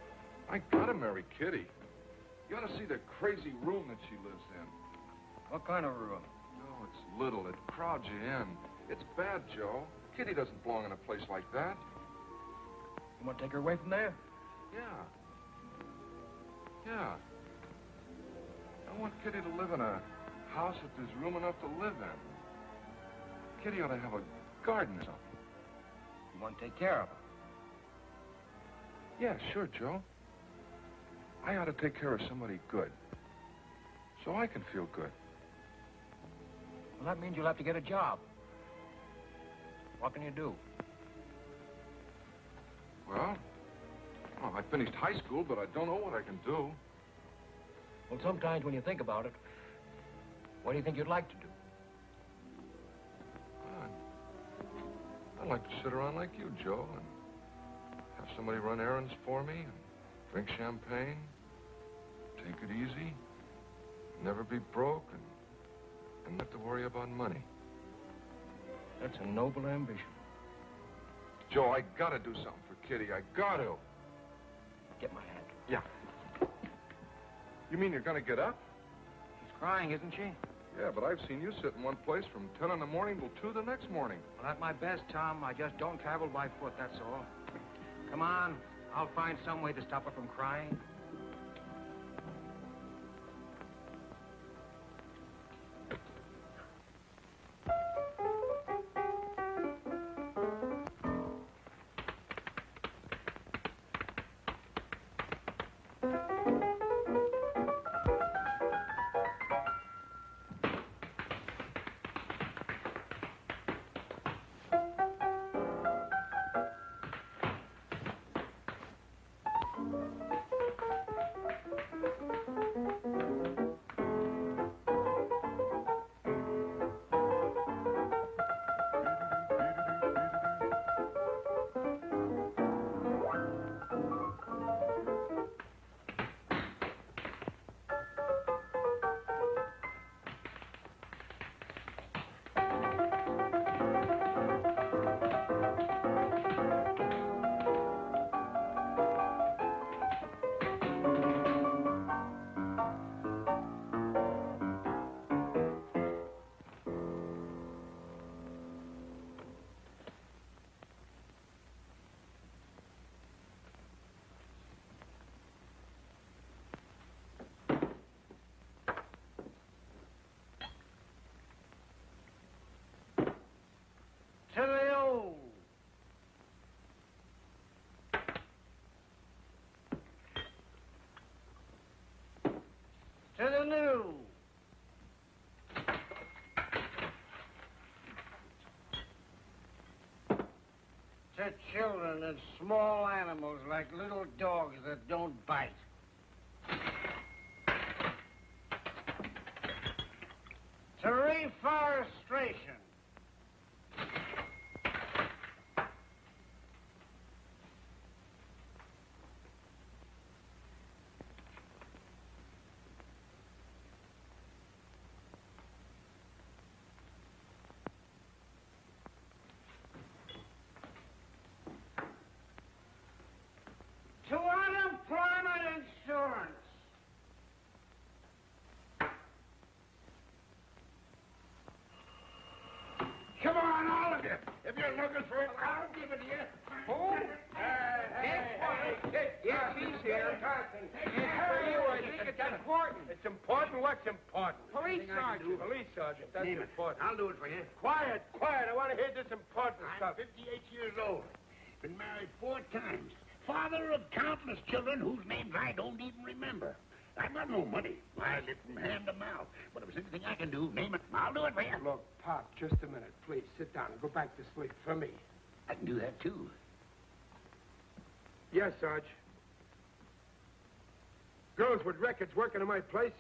I gotta marry Kitty. You ought to see the crazy room that she lives in. What kind of room? No, it's little. It crowds you in. It's bad, Joe. Kitty doesn't belong in a place like that. You want to take her away from there? Yeah. Yeah. I want Kitty to live in a house that there's room enough to live in. Kitty ought to have a garden or something. You want to take care of her. Yeah, sure, Joe. I ought to take care of somebody good. So I can feel good. Well, that means you'll have to get a job. What can you do? Well, I finished high school, but I don't know what I can do. Well, sometimes when you think about it, what do you think you'd like to do? I'd like to sit around like you, Joe, and have somebody run errands for me, and drink champagne, take it easy, never be broke, and not have to worry about money. That's a noble ambition. Joe, I gotta do something for Kitty. I got to. Get my hat. Yeah. You mean you're gonna get up? She's crying, isn't she? Yeah, but I've seen you sit in one place from 10 in the morning till 2 the next morning. Well, at my best, Tom, I just don't travel by foot, that's all. Come on, I'll find some way to stop her from crying. To the old. To the new. To children and small animals like little dogs that don't bite. To reforestation. To unemployment insurance. Come on, all of you. If you're looking for it, I'll give it to you. Who? Yes, he's here. It's for you, I think it's important. It's important? What's important? Police sergeant. Police sergeant, that's Name it. important. I'll do it for you. Quiet, quiet. I want to hear this important I'm stuff. 58 years old. Been married 4 times. Father of countless children whose names I don't even remember. I've got no money. I live from hand to mouth. But if there's anything I can do, name it. I'll do it for you. Look, Pop, just a minute, please. Sit down and go back to sleep for me. I can do that, too. Yes, Sarge. Girls with records working in my place.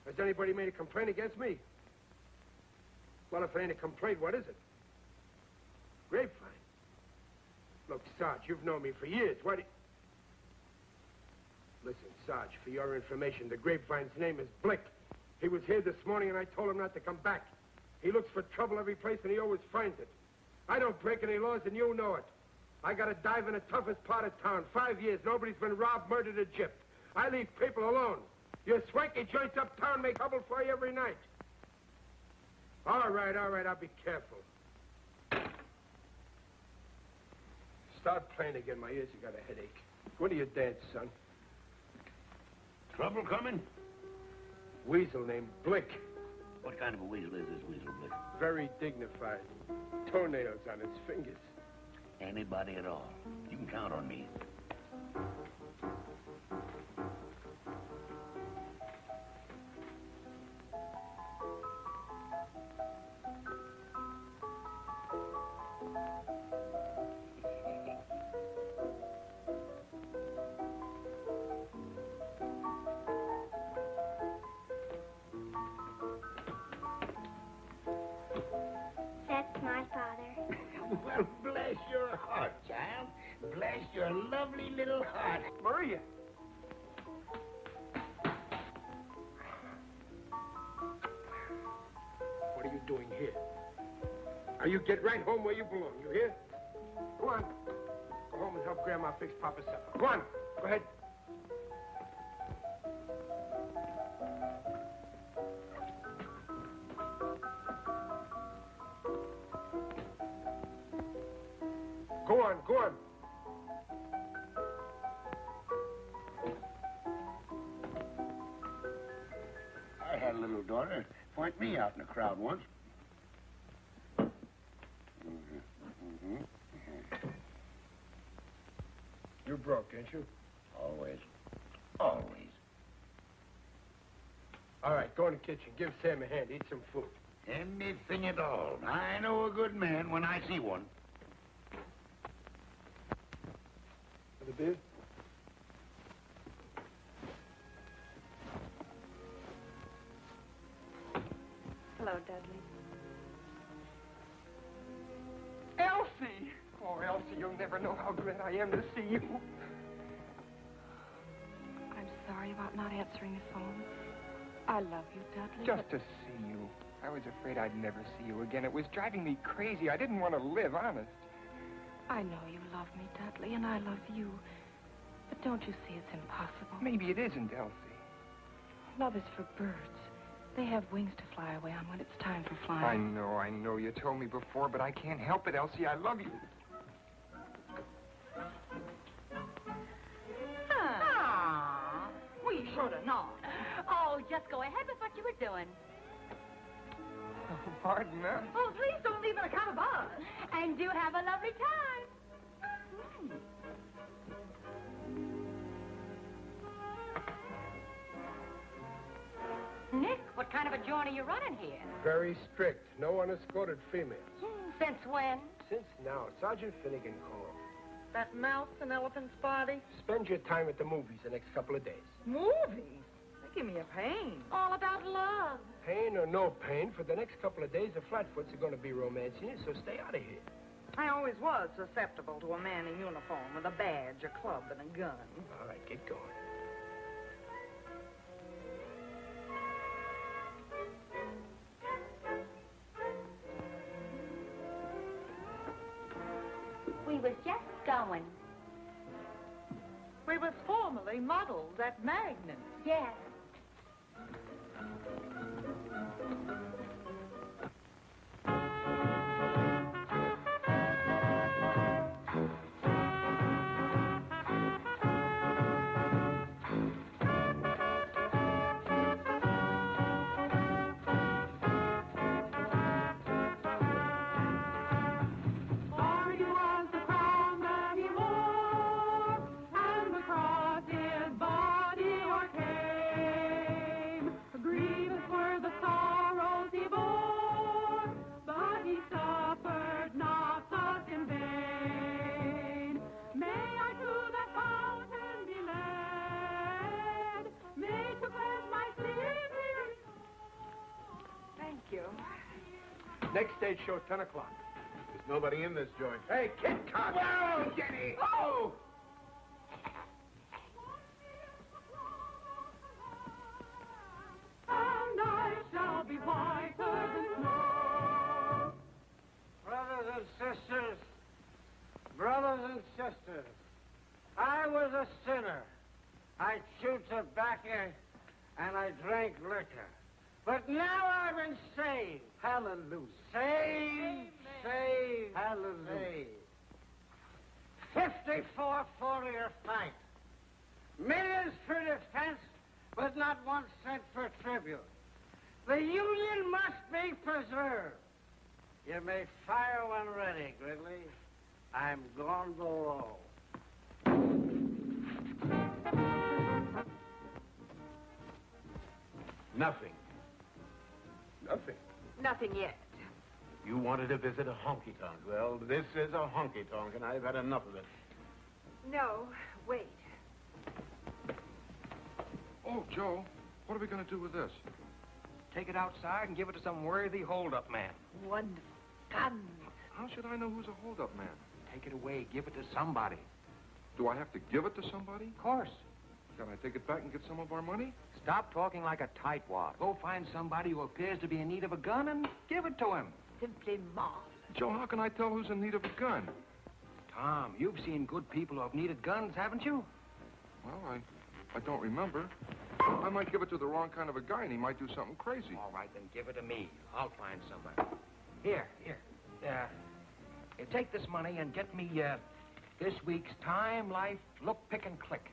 Has anybody made a complaint against me? Well, if it ain't a complaint, what is it? Grapevine. Look, Sarge, you've known me for years. Why do you... Listen, Sarge, for your information, the Grapevine's name is Blick. He was here this morning, and I told him not to come back. He looks for trouble every place, and he always finds it. I don't break any laws, and you know it. I got to dive in the toughest part of town. 5 years, nobody's been robbed, murdered, or gypped. I leave people alone. Your swanky joints uptown make trouble for you every night. All right, I'll be careful. Start playing again. My ears have got a headache. When do you dance, son? Trouble coming? Weasel named Blick. What kind of a weasel is this weasel, Blick? Very dignified. Toenails on his fingers. Anybody at all. You can count on me. That's my father. Well, bless your heart, child. Bless your lovely little heart. Maria! What are you doing here? Now you get right home where you belong, you hear? Go on. Go home and help Grandma fix Papa's supper. Go on. Go ahead. Go on, go on. I had a little daughter point me out in a crowd once. You're broke, ain't you? Always. Always. All right, go in the kitchen. Give Sam a hand. Eat some food. Anything at all. I know a good man when I see one. For the beer? Hello, Dudley. Elsie! Oh, Elsie, you'll never know how glad I am to see you. I'm sorry about not answering the phone. I love you, Dudley. Just to see you. I was afraid I'd never see you again. It was driving me crazy. I didn't want to live, honest. I know you love me, Dudley, and I love you. But don't you see it's impossible? Maybe it isn't, Elsie. Love is for birds. They have wings to fly away on when it's time for flying. I know. You told me before, but I can't help it, Elsie. I love you. Ah, we should have known. Oh, just go ahead with what you were doing. Oh, pardon, huh? Oh, please don't leave an account of us. And do have a lovely time. Nick, what kind of a joint are you running here? Very strict. No unescorted females. Since when? Since now, Sergeant Finnegan called. That mouse in Elephant's body? Spend your time at the movies the next couple of days. Movies? They give me a pain. All about love. Pain or no pain, for the next couple of days, the Flatfoots are going to be romancing you, so stay out of here. I always was susceptible to a man in uniform with a badge, a club, and a gun. All right, get going. We was just going. We was formerly models at Magnus. Yes. Next stage show, 10 o'clock. There's nobody in this joint. Hey, Kid Cox! Whoa, Jenny! Oh! And I shall be whiter than snow. Brothers and sisters, I was a sinner. I chewed tobacco and I drank liquor. But now I've been saved. Hallelujah. Saved. Hallelujah. 54 for-year fight. Millions for defense, but not 1 cent for tribute. The Union must be preserved. You may fire when ready, Gridley. I'm gone below. Nothing. Nothing. Nothing yet. You wanted to visit a honky-tonk. Well, this is a honky-tonk, and I've had enough of it. No, wait. Oh, Joe, what are we going to do with this? Take it outside and give it to some worthy hold-up man. Wonderful. Guns. How should I know who's a hold-up man? Take it away. Give it to somebody. Do I have to give it to somebody? Of course. Can I take it back and get some of our money? Stop talking like a tightwad. Go find somebody who appears to be in need of a gun and give it to him. Simply marvelous. Joe, how can I tell who's in need of a gun? Tom, you've seen good people who have needed guns, haven't you? Well, I don't remember. I might give it to the wrong kind of a guy, and he might do something crazy. All right, then give it to me. I'll find somebody. Here. Take this money and get me this week's Time, Life, Look, Pick, and Click,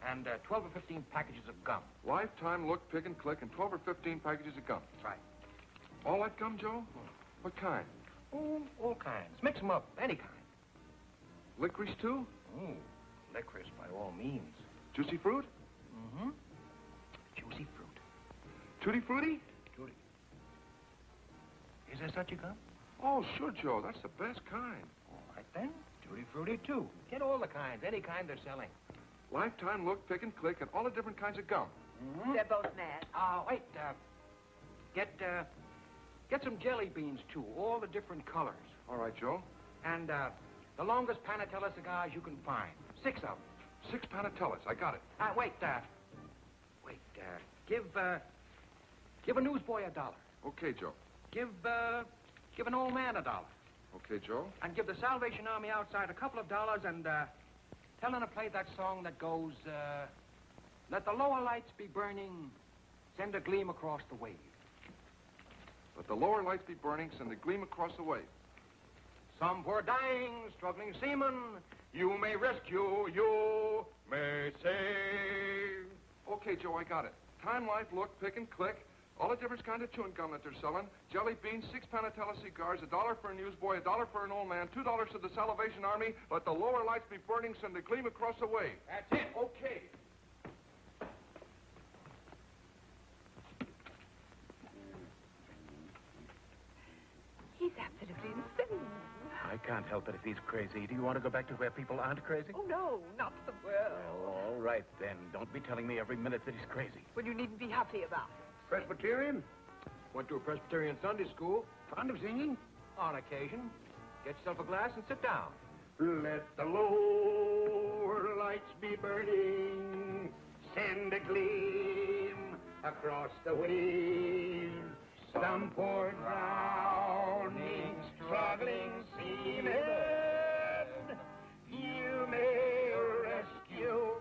and 12 or 15 packages of gum. Lifetime, Look, Pick, and Click, and 12 or 15 packages of gum. That's right. All that gum, Joe? What kind? Oh, all kinds. Mix them up, any kind. Licorice, too? Oh, licorice by all means. Juicy fruit? Mm-hmm. Juicy fruit. Tutti Frutti? Tutti. Is there such a gum? Oh, sure, Joe. That's the best kind. All right, then. Tutti Frutti, too. Get all the kinds, any kind they're selling. Lifetime, Look, Pick, and Click, and all the different kinds of gum. Mm-hmm. They're both mad. Wait, get some jelly beans, too, all the different colors. All right, Joe. And, the longest Panatella cigars you can find. 6 of them. 6 Panatellas. I got it. Give a newsboy $1. Okay, Joe. Give an old man $1. Okay, Joe. And give the Salvation Army outside a couple of dollars and, tell them to play that song that goes, let the lower lights be burning, send a gleam across the wave. Let the lower lights be burning, send a gleam across the wave. Some poor dying, struggling seaman, you may rescue, you may save. Okay, Joe, I got it. Time, Life, Look, Pick, and Click. All the different kinds of chewing gum that they're selling. Jelly beans, 6 Panatella cigars, $1 for a newsboy, $1 for an old man, $2 to the Salvation Army. Let the lower lights be burning, send a gleam across the wave. That's it. Okay. He's absolutely insane. I can't help it if he's crazy. Do you want to go back to where people aren't crazy? Oh, no, not the world. Well, all right, then. Don't be telling me every minute that he's crazy. Well, you needn't be huffy about it. Presbyterian? Went to a Presbyterian Sunday school. Fond of singing? On occasion. Get yourself a glass and sit down. Let the lower lights be burning, send a gleam across the wave. Some poor drowning, struggling seaman, you may rescue,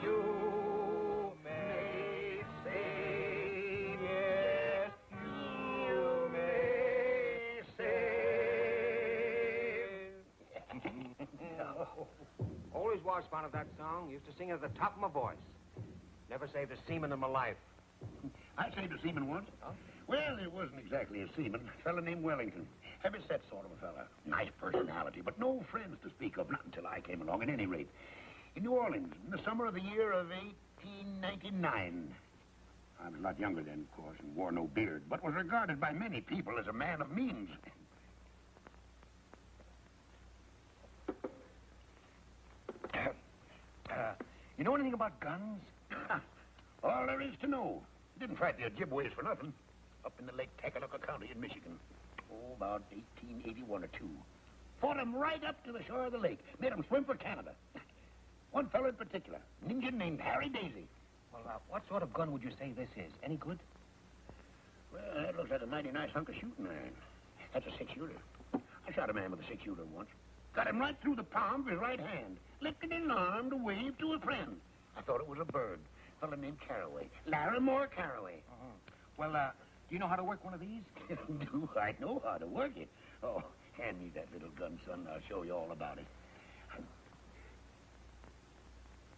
you may save, yes, you may save. Always was fond of that song. Used to sing it at the top of my voice. Never saved a seaman in my life. I saved a seaman once. Huh? Well, it wasn't exactly a seaman. A fella named Wellington. Heavy-set sort of a fella. Nice personality, but no friends to speak of, not until I came along, at any rate. In New Orleans, in the summer of the year of 1899. I was a lot younger then, of course, and wore no beard, but was regarded by many people as a man of means. You know anything about guns? All there is to know. Didn't fight the Ojibways for nothing. Up in the Lake Takaluka County in Michigan. Oh, about 1881 or 2. Fought 'em right up to the shore of the lake. Made 'em swim for Canada. One fellow in particular, an Indian named Harry Daisy. Well, what sort of gun would you say this is? Any good? Well, that looks like a mighty nice hunk of shooting iron. That's a 6-shooter. I shot a man with a 6-shooter once. Got him right through the palm of his right hand. Lifted his arm to wave to a friend. I thought it was a bird. A fellow named Carraway. Larimore Carraway. Uh-huh. Well, do you know how to work one of these? Do I know how to work it? Oh, hand me that little gun, son. I'll show you all about it.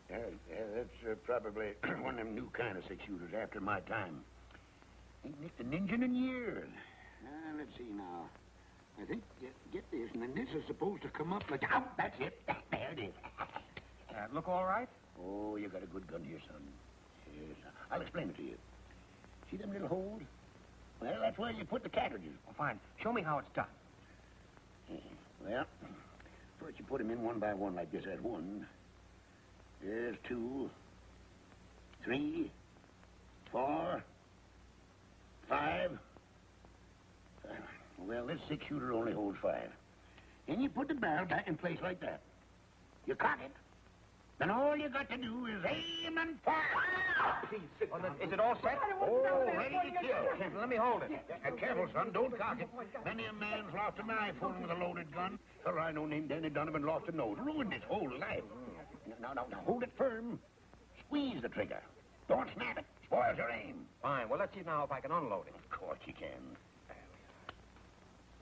That's probably one of them new kind of 6-shooters after my time. Ain't nicked an engine in years. Let's see now. I think, get this, and then this is supposed to come up like... Oh, that's it. There it is. Look all right? Oh, you got a good gun here, son. Yes, I'll explain it to you. See them little holes? Well, that's where you put the cartridges. Oh, fine. Show me how it's done. Well, first you put them in one by one like this. There's one. There's 2, 3, 4, 5. Well, this 6-shooter only holds 5. Then you put the barrel back in place like that. You cock it. Then all you got to do is aim and fire. Please, is it all set? Oh, ready to kill. Let me hold it. Careful, son. Don't cock it. Many a man's lost an eye fooling with a loaded gun. Fellow I know named Danny Donovan lost a nose. Ruined his whole life. Now, hold it firm. Squeeze the trigger. Don't snap it. Spoils your aim. Fine. Well, let's see now if I can unload it. Of course you can.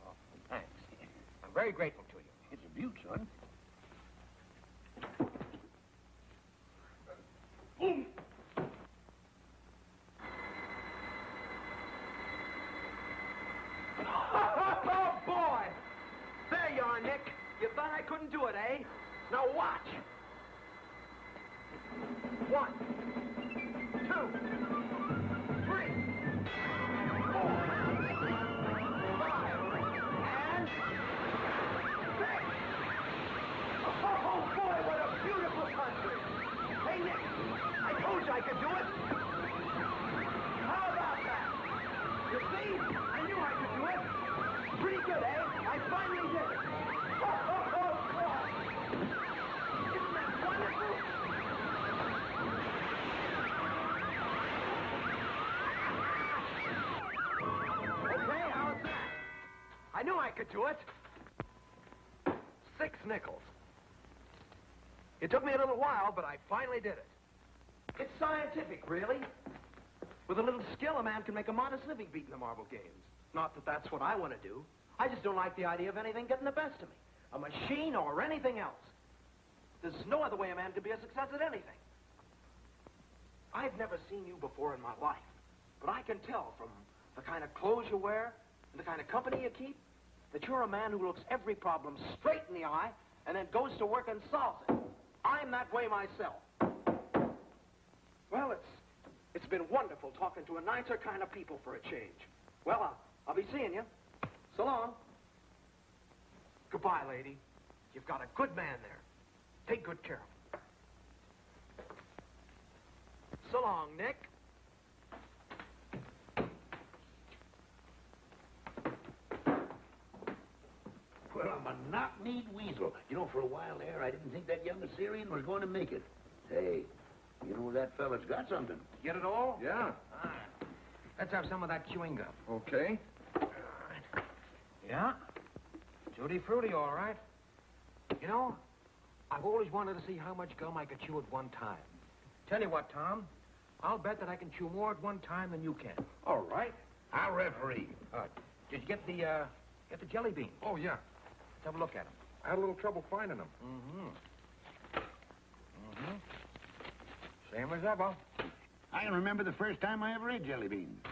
Oh, thanks. I'm very grateful to you. It's a beaut, son. Boom! Oh, boy! There you are, Nick. You thought I couldn't do it, eh? Now watch. 1, 2, 3, 4, 5, and 6. Oh, boy, what a beautiful country. Hey, Nick, I told you I could do it. How about that? You see? I knew I could do it. Pretty good, eh? I finally did it. Oh, boy. Isn't that wonderful? Okay, how's that? I knew I could do it. 6 nickels. It took me a little while, but I finally did it. It's scientific, really. With a little skill, a man can make a modest living beating the marble games. Not that that's what I want to do. I just don't like the idea of anything getting the best of me. A machine or anything else. There's no other way a man can be a success at anything. I've never seen you before in my life, but I can tell from the kind of clothes you wear and the kind of company you keep that you're a man who looks every problem straight in the eye and then goes to work and solves it. I'm that way myself. Well, it's been wonderful talking to a nicer kind of people for a change. Well, I'll be seeing you. So long. Goodbye, lady. You've got a good man there. Take good care of him. So long, Nick. Well, I'm a knock-kneed weasel. You know, for a while there, I didn't think that young Assyrian was going to make it. Hey, you know, that fella's got something. Get it all? Yeah. All right. Let's have some of that chewing gum. Okay. Yeah? Tutti frutti, all right. You know, I've always wanted to see how much gum I could chew at one time. Tell you what, Tom, I'll bet that I can chew more at one time than you can. All right. I'll referee. Did you get the jelly beans? Oh, yeah. Let's have a look at them. I had a little trouble finding them. Same as ever. I can remember the first time I ever ate jelly beans.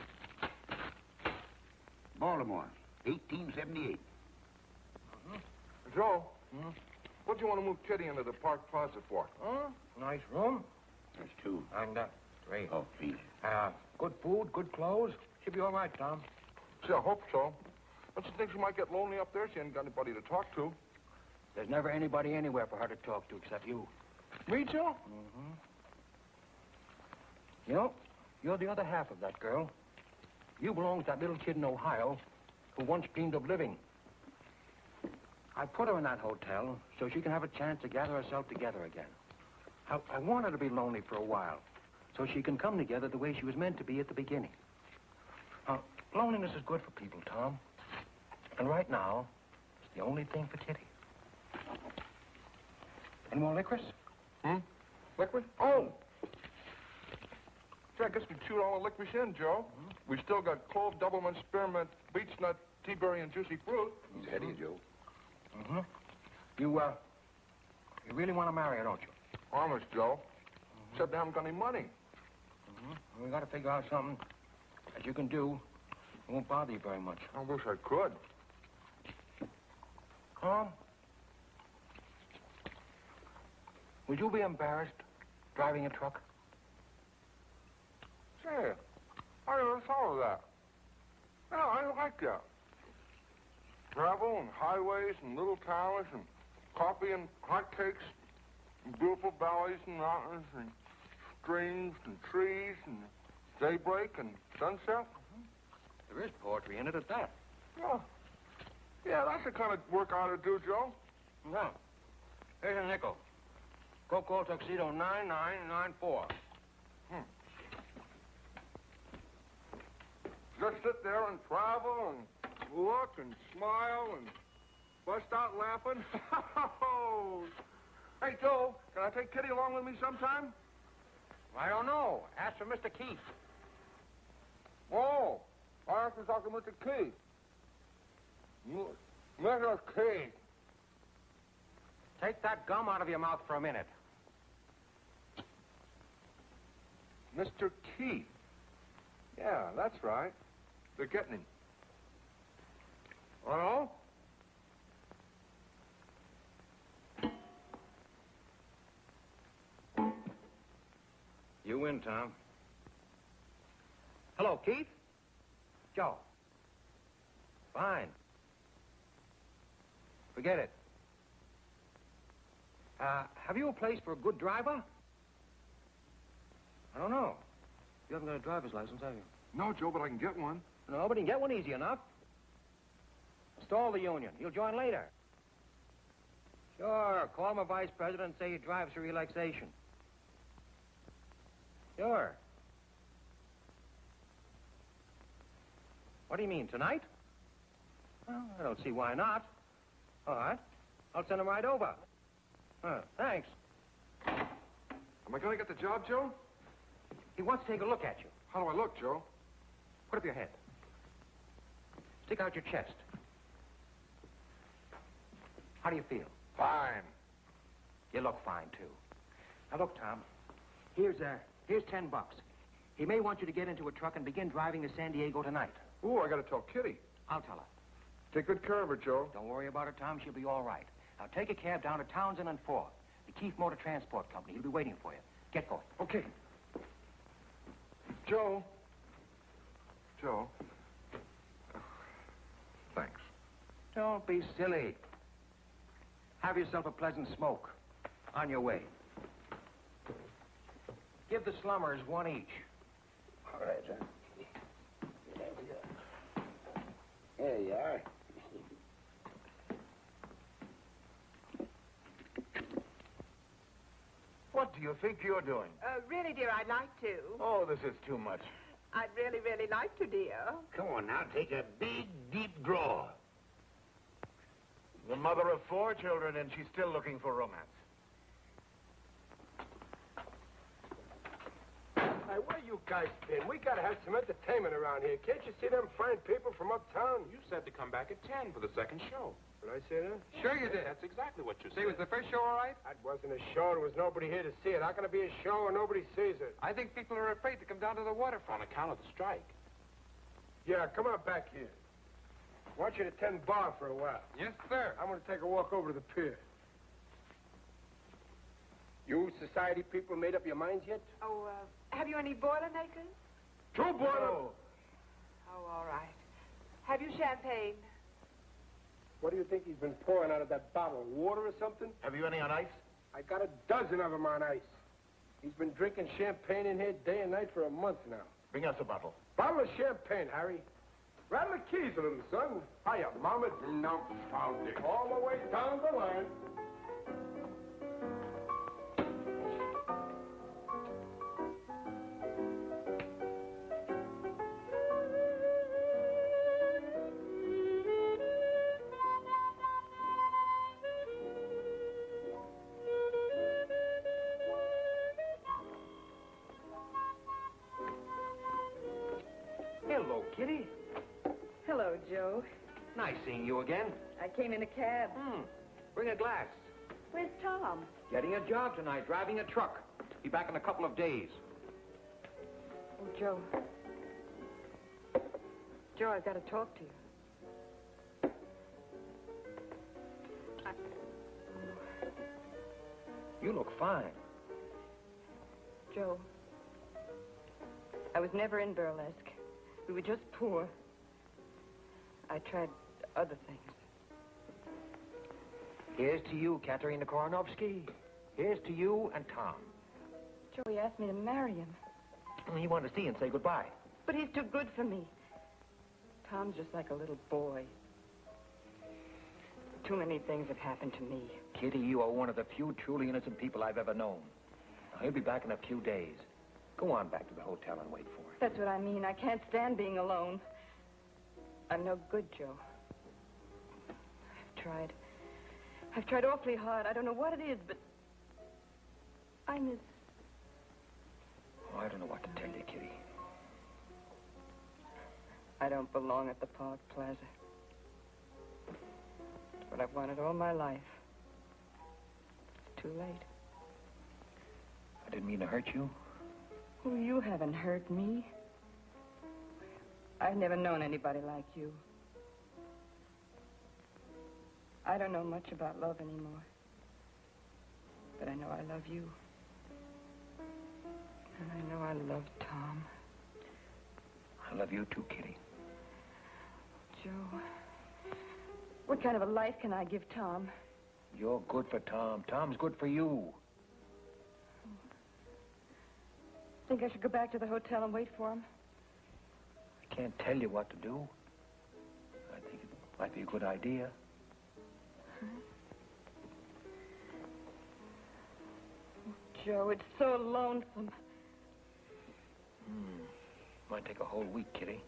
Baltimore, 1878. Joe, what do you want to move Kitty into the park closet for? Nice room. There's 2. And, great. Oh, please. Good food, good clothes. Should be all right, Tom. Gee, I hope so. Don't you think she might get lonely up there? She ain't got anybody to talk to. There's never anybody anywhere for her to talk to except you. Me, Joe? You know, you're the other half of that girl. You belong to that little kid in Ohio who once dreamed of living. I put her in that hotel so she can have a chance to gather herself together again. I want her to be lonely for a while so she can come together the way she was meant to be at the beginning. Loneliness is good for people, Tom. And right now, it's the only thing for Kitty. Any more licorice? Liquid? Oh! Gee, I guess we chewed all the licorice in, Joe. We still got clove, doublemint, spearmint, beech nut, tea berry, and juicy fruit. Steady, Joe. You really want to marry her, don't you? Honest, Joe. Except they haven't got any money. We got to figure out something As you can do, it won't bother you very much. I wish I could. Tom? Would you be embarrassed driving a truck? Say, I never thought of that. No, I like that. Travel and highways and little towns and coffee and hot cakes and beautiful valleys and mountains and streams and trees and daybreak and sunset. There is poetry in it at that. Yeah, that's the kind of work I ought to do, Joe. No. Here's a nickel. Go call Tuxedo 9994. Just sit there and travel and look and smile and bust out laughing. Hey, Joe, can I take Kitty along with me sometime? I don't know. Ask for Mr. Keith. Oh, I have to talk to Mr. Keith. Mr. Keith. Take that gum out of your mouth for a minute. Mr. Keith. Yeah, that's right. They're getting him. Hello? You win, Tom. Hello, Keith? Joe. Fine. Forget it. Have you a place for a good driver? I don't know. You haven't got a driver's license, have you? No, Joe, but I can get one. No, but he can get one easy enough. Stall the union. He'll join later. Sure. Call my vice president and say he drives for relaxation. Sure. What do you mean, tonight? Well, I don't see why not. All right. I'll send him right over. Thanks. Am I going to get the job, Joe? He wants to take a look at you. How do I look, Joe? Put up your head. Stick out your chest. How do you feel? Fine. You look fine, too. Now, look, Tom. Here's $10. He may want you to get into a truck and begin driving to San Diego tonight. Ooh, I got to tell Kitty. I'll tell her. Take good care of her, Joe. Don't worry about her, Tom. She'll be all right. Now, take a cab down to Townsend and 4th. The Keith Motor Transport Company. He'll be waiting for you. Get going. Okay. Joe. Joe. Thanks. Don't be silly. Have yourself a pleasant smoke. On your way. Give the slummers one each. All right, son. There you are. What do you think you're doing? Really, dear, I'd like to. Oh, this is too much. I'd really, really like to, dear. Come on now, take a big, deep draw. The mother of 4 children, and she's still looking for romance. Hey, where you guys been? We gotta have some entertainment around here. Can't you see them fine people from uptown? You said to come back at 10 for the second show. Did I say that? Sure you did. That's exactly what you See, said. was the first show all right? That wasn't a show. There was nobody here to see it. How can it be a show and nobody sees it? I think people are afraid to come down to the waterfront. On account of the strike. Yeah, come on back here. I want you to tend bar for a while. Yes, sir. I'm going to take a walk over to the pier. You society people made up your minds yet? Oh, have you any Boilermakers? Two boiler. Oh, all right. Have you champagne? What do you think he's been pouring out of that bottle? Water or something? Have you any on ice? I got a dozen of them on ice. He's been drinking champagne in here day and night for a month now. Bring us a bottle. Bottle of champagne, Harry. Rattle the keys a little, son. Hiya, Mama. No, found it. All the way down the line. Hello, Kitty. Hello, Joe. Nice seeing you again. I came in a cab. Bring a glass. Where's Tom? Getting a job tonight, driving a truck. Be back in a couple of days. Oh, Joe. Joe, I've got to talk to you. You look fine. Joe, I was never in burlesque. We were just poor. I tried other things. Here's to you, Katerina Koronovsky. Here's to you and Tom. Joe, he asked me to marry him. He wanted to see you and say goodbye. But he's too good for me. Tom's just like a little boy. Too many things have happened to me. Kitty, you are one of the few truly innocent people I've ever known. He'll be back in a few days. Go on back to the hotel and wait for him. That's what I mean. I can't stand being alone. I'm no good, Joe. I've tried awfully hard. I don't know what it is, but I miss... Oh, I don't know what to tell you, Kitty. I don't belong at the Park Plaza. It's what I've wanted all my life. It's too late. I didn't mean to hurt you. Oh, you haven't hurt me. I've never known anybody like you. I don't know much about love anymore. But I know I love you. And I know I love Tom. I love you too, Kitty. Joe, what kind of a life can I give Tom? You're good for Tom. Tom's good for you. Think I should go back to the hotel and wait for him? I can't tell you what to do. I think it might be a good idea. Joe, it's so lonesome. Might take a whole week, Kitty.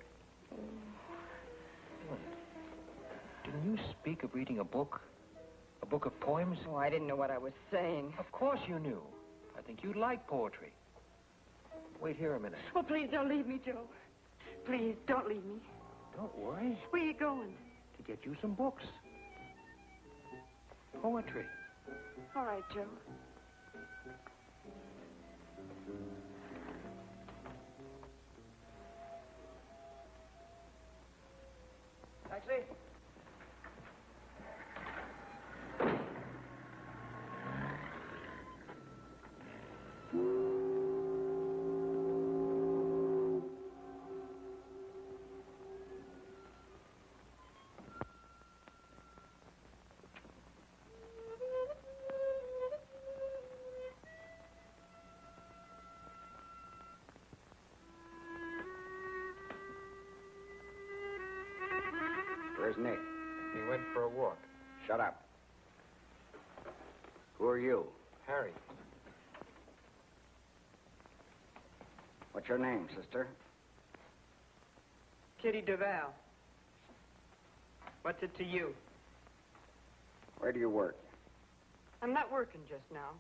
Didn't you speak of reading a book? A book of poems? Oh, I didn't know what I was saying. Of course you knew. I think you'd like poetry. Wait here a minute. Oh, please don't leave me, Joe. Please, don't leave me. Don't worry. Where are you going? To get you some books. Poetry. All right, Joe. Taxi? Where's Nick? He went for a walk. Shut up. Who are you? Harry. What's your name, sister? Kitty Duval. What's it to you? Where do you work? I'm not working just now.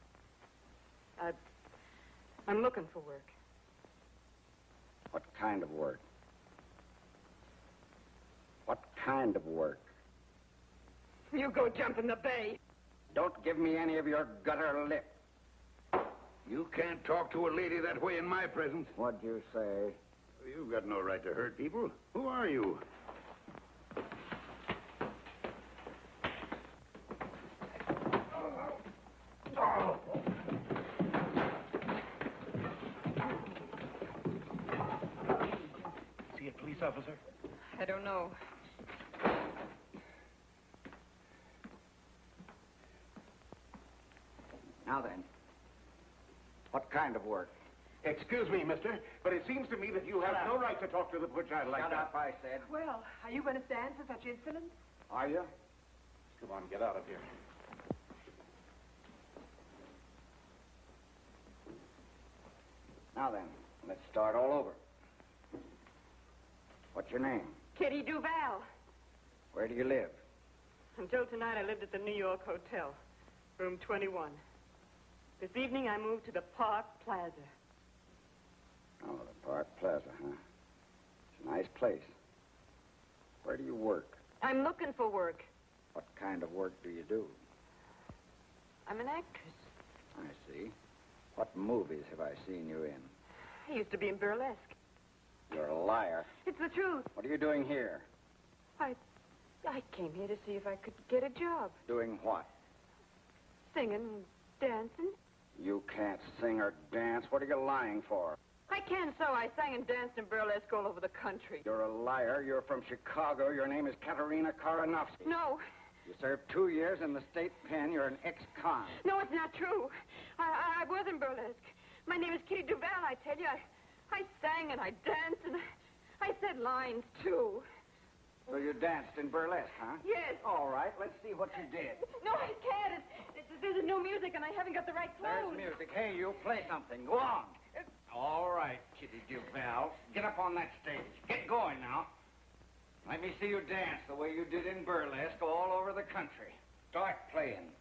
I'm looking for work. What kind of work? What kind of work? You go jump in the bay. Don't give me any of your gutter lip. You can't talk to a lady that way in my presence. What'd you say? You've got no right to hurt people. Who are you? See a police officer? I don't know. Now then, what kind of work? Excuse me, mister, but it seems to me that you have no right to talk to the child like Shut that. up, I said. Well, are you going to stand for such insolence? Are you? Come on, get out of here. Now then, let's start all over. What's your name? Kitty Duval. Where do you live? Until tonight, I lived at the New York Hotel, room 21. This evening, I moved to the Park Plaza. Oh, the Park Plaza, huh? It's a nice place. Where do you work? I'm looking for work. What kind of work do you do? I'm an actress. I see. What movies have I seen you in? I used to be in burlesque. You're a liar. It's the truth. What are you doing here? I came here to see if I could get a job. Doing what? Singing, dancing. You can't sing or dance. What are you lying for? I can so. I sang and danced in burlesque all over the country. You're a liar. You're from Chicago. Your name is Katerina Karanovsky. No. You served 2 years in the state pen. You're an ex-con. No, it's not true. I was in burlesque. My name is Kitty Duval, I tell you. I sang and I danced and I said lines, too. So you danced in burlesque, huh? Yes. All right, let's see what you did. No, I can't. There's no music and I haven't got the right clothes. There's music. Hey, you play something. Go on. All right, Kitty Duval. Get up on that stage. Get going now. Let me see you dance the way you did in burlesque all over the country. Start playing.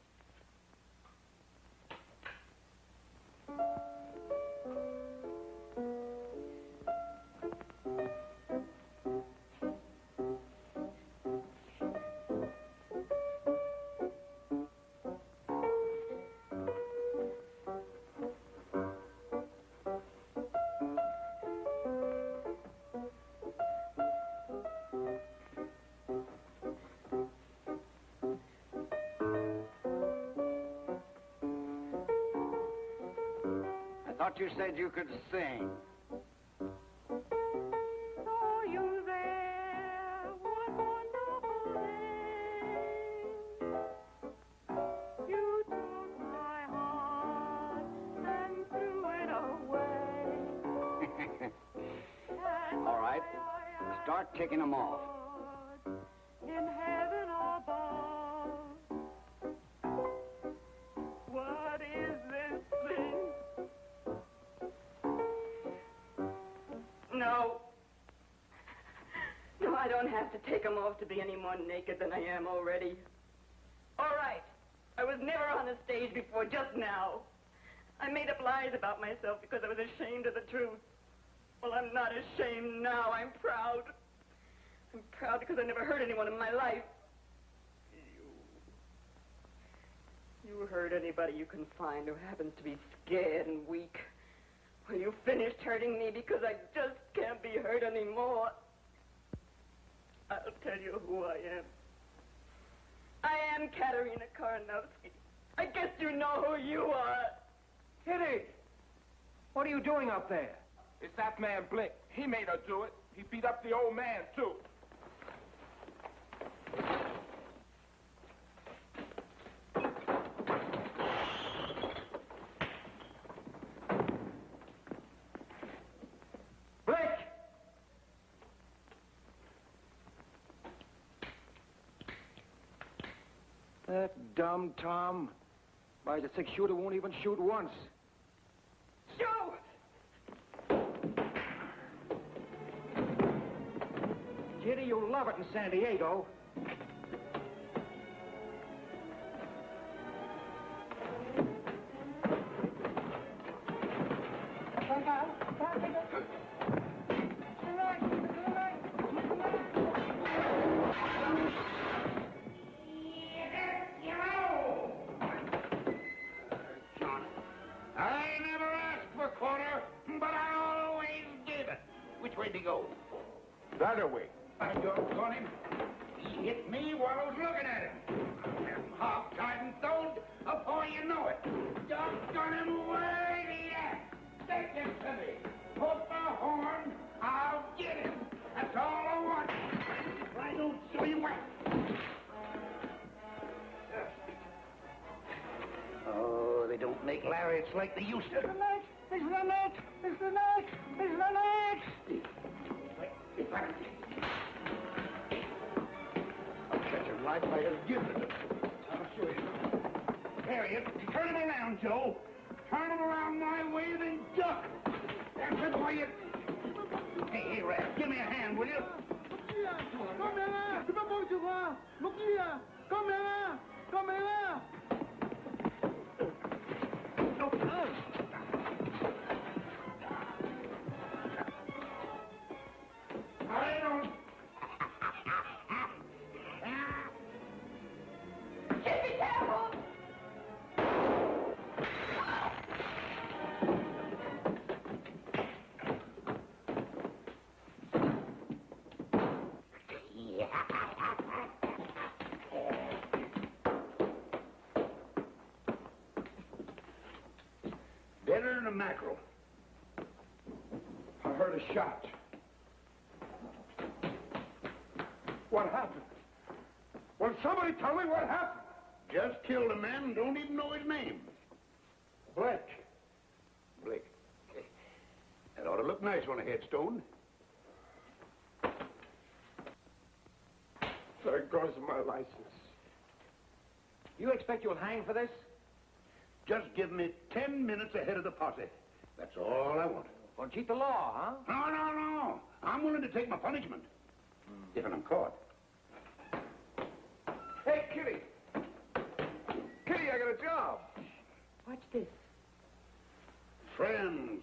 I thought you said you could sing. Are you there? What wonderful name? You took my heart and threw it away. All right, start taking them off. In heaven above. What is this thing? No. No, I don't have to take them off to be any more naked than I am already. All right. I was never on a stage before, just now. I made up lies about myself because I was ashamed of the truth. Well, I'm not ashamed now. I'm proud. I'm proud because I never hurt anyone in my life. You hurt anybody you can find who happens to be scared and weak. Well, you finished hurting me because I just can't be hurt anymore. I'll tell you who I am. I am Katerina Karanovsky. I guess you know who you are. Kitty! What are you doing up there? It's that man Blink. He made her do it. He beat up the old man, too. Blake! That dumb Tom. Why, the six-shooter won't even shoot once. Joe! Kitty, you'll love it in San Diego. I never asked for quarter, but I always gave it. Which way did he go? That way. I doggone him. He hit me while I was looking at him. I'm hog-tied and stoned before you know it. Doggone him, where's he at? Take him to me. Put the horn, I'll get him. That's all I want. I don't show you where. Oh, they don't make lariats like they used to. It's the night! It's the night! It's the night! It's the night! I'll catch him like I have given it. I'll show you. Harriet, turn him around, Joe. Turn him around my way, then duck. That's it, why you... Hey, Rat, give me a hand, will you? Caméra! C'est pas bon, tu vois! Mokia! Caméra! Caméra! I don't... Be careful! mackerel. I heard a shot. What happened? Will somebody tell me what happened? Just killed a man and don't even know his name. Blake. Blake. That ought to look nice on a headstone. There goes my license. You expect you'll hang for this? Just give me 10 minutes ahead of the posse. That's all I want. Well, cheat the law, huh? No. I'm willing to take my punishment. If I'm caught. Hey, Kitty. Kitty, I got a job. Watch this. Friends.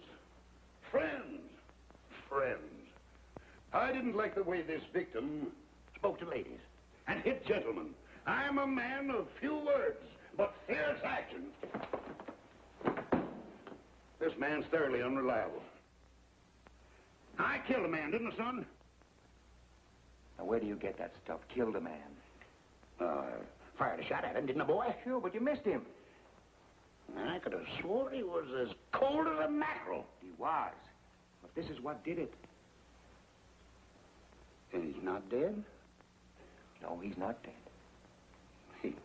I didn't like the way this victim spoke to ladies and hit gentlemen. I'm a man of few words, but fierce action. This man's thoroughly unreliable. I killed a man, didn't I, son? Now, where do you get that stuff? Killed a man. Fired a shot at him, didn't I, boy? Sure, but you missed him. I could have swore he was as cold as a mackerel. He was. But this is what did it. And he's not dead? No, he's not dead. He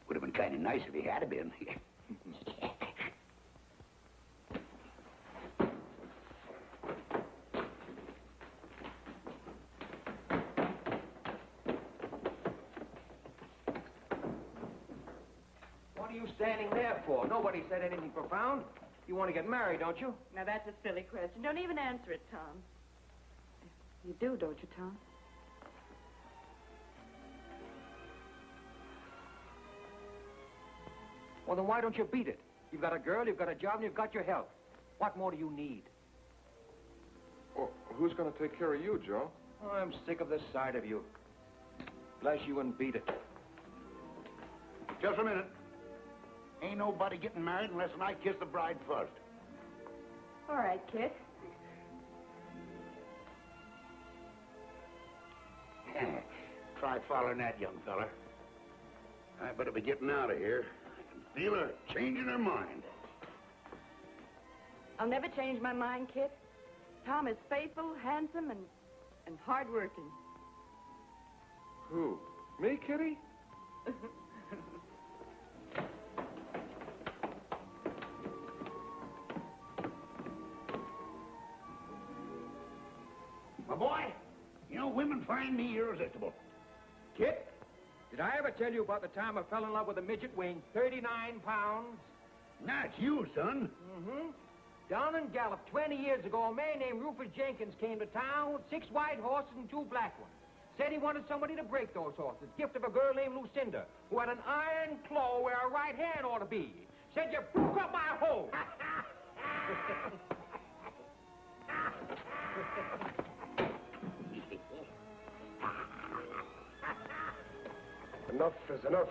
would have been kind of nice if he had been. What are you standing there for? Nobody said anything profound. You want to get married, don't you? Now, that's a silly question. Don't even answer it, Tom. You do, don't you, Tom? Well, then why don't you beat it? You've got a girl, you've got a job, and you've got your health. What more do you need? Well, who's going to take care of you, Joe? Oh, I'm sick of this side of you. Bless you and beat it. Just a minute. Ain't nobody getting married unless I kiss the bride first. All right, kid. Try following that, young fella. I better be getting out of here. I can feel her changing her mind. I'll never change my mind, kid. Tom is faithful, handsome, and hard-working. Who? Me, Kitty? My boy, you know, women find me irresistible. Kit, did I ever tell you about the time I fell in love with a midget weighing 39 pounds? Not you, son. Mm-hmm. Down in Gallup 20 years ago, a man named Rufus Jenkins came to town with 6 white horses and 2 black ones. Said he wanted somebody to break those horses. Gift of a girl named Lucinda, who had an iron claw where her right hand ought to be. Said you broke up my home. Enough is enough.